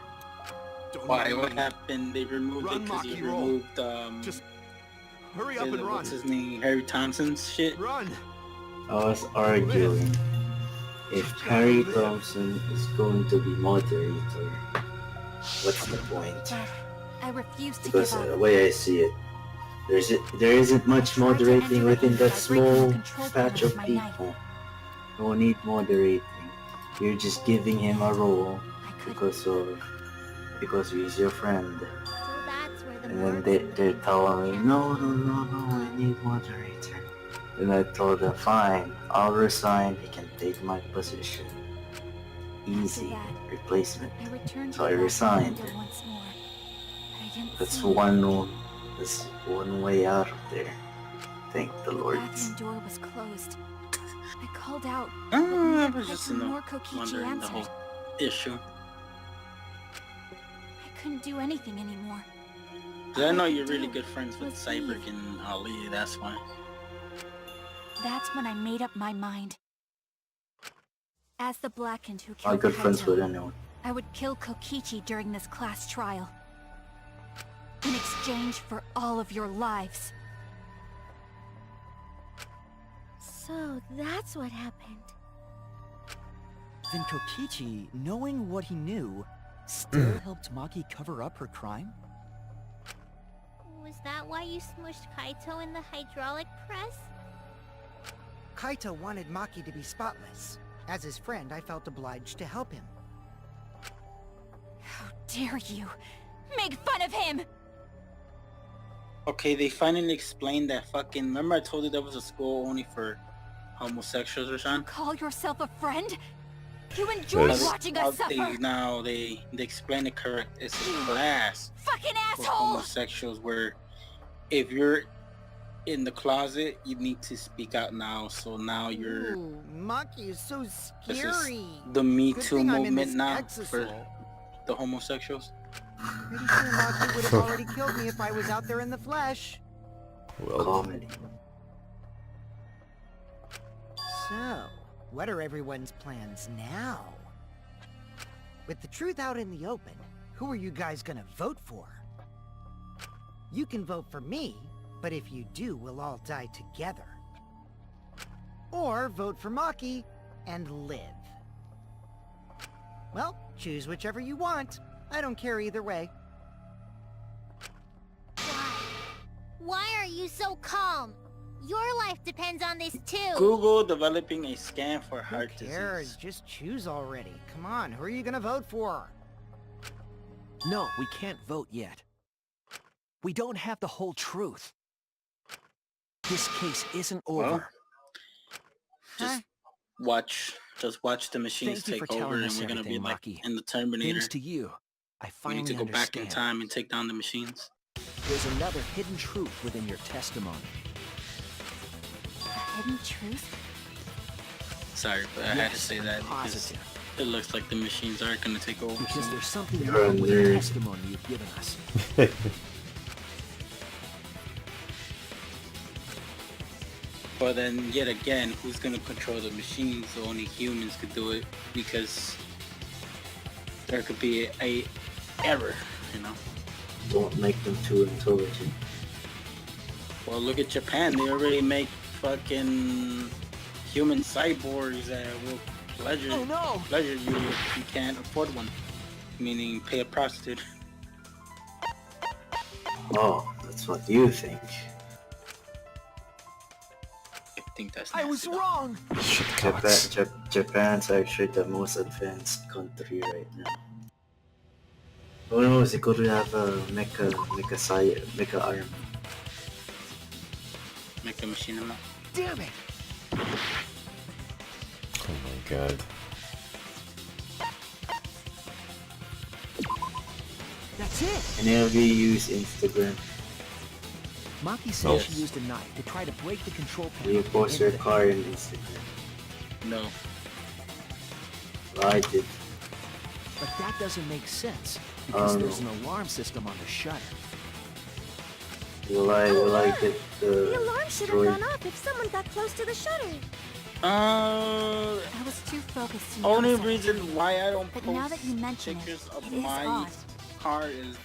Don't Why? mind What me. happened? They removed Run, it because you Maki, roll. removed Just hurry up and run. what's his name? Harry Thompson's shit. Run! I was arguing if Harry Thompson is going to be moderator, what's the point? But I refuse to Because give the up. way I see it, there isn't much moderating within that small patch of people. No need moderating. You're just giving him a role I could... because he's your friend. So that's where the And then marks they're in the telling me, paper no, came I need moderator. And I told them, fine, I'll resign, he can take my position. Easy that, replacement. I returned to So I the bathroom resigned. window once more, but I didn't That's see one way out of there. Thank the The Lord. bathroom door was closed. I called out, I but was just nothing more Kokichi wondering the whole answered. issue. I couldn't do anything anymore. Cause I know you're really good friends with Cyborg and Ali, that's why. That's when I made up my mind. As the Blackened who I'm killed good friends Kaito, with anyone. I would kill Kokichi during this class trial. In exchange for all of your lives. So that's what happened. Then Kokichi, knowing what he knew, still helped Maki cover up her crime? Was that why you smushed Kaito in the hydraulic press? Kaito wanted Maki to be spotless. As his friend, I felt obliged to help him. How dare you! Make fun of him! Okay, they finally explained that fucking... Remember I told you that was a school only for homosexuals or something? Call yourself a friend? You enjoy Yes. watching us suffer! They explain it correct. It's a class Fucking for asshole! homosexuals where if you're in the closet, you need to speak out now. So now you're... Ooh, Maki is so This scary. is the Me Good Too thing I'm in movement this now exasol. for the homosexuals. Pretty sure Maki would have already killed me if I was out there in the flesh. Well, Comedy. So, what are everyone's plans now? With the truth out in the open, who are you guys gonna vote for? You can vote for me, but if you do, we'll all die together. Or vote for Maki and live. Well, choose whichever you want. I don't care either way. Why are you so calm? Your life depends on this too. Google developing a scan for Who heart cares? disease. Just choose already. Come on, who are you gonna vote for? No, we can't vote yet. We don't have the whole truth. This case isn't over. Well, just watch the machines Thank you for take over, telling and us we're gonna be everything, like Maki. in the Terminator. Thanks to you, I We finally need to go back in understand. time and take down the machines. There's another hidden truth within your testimony. Hidden truth? Sorry, but I had to Yes, say I'm that because positive. it looks like the machines are gonna take over. Because soon. there's something You're a wrong with the nerd. testimony you've given us. But then, yet again, who's gonna control the machines? Only humans could do it because there could be a error, you know. Don't make them too intelligent. Well, look at Japan. They already make fucking human cyborgs that will pleasure you if you can't afford one. Meaning, pay a prostitute. Oh, that's what you think. I think that's I was wrong! Japan's actually the most advanced country right now. Who knows, they could have a mecha army. Make a machine of Damn it! oh my god. That's it! Any of you use Instagram? Maki said No. she used a knife to try to break the control Do panel. you to post get your into the car engine. in Instagram? No. Well, I did. But that doesn't make sense, because Oh, there's no. an alarm system on the shutter. Will I get The alarm should have destroyed? gone off if someone got close to the shutter. I was too focused to Only notice it. reason why I don't But post now that you mention it, pictures of it is my odd. car is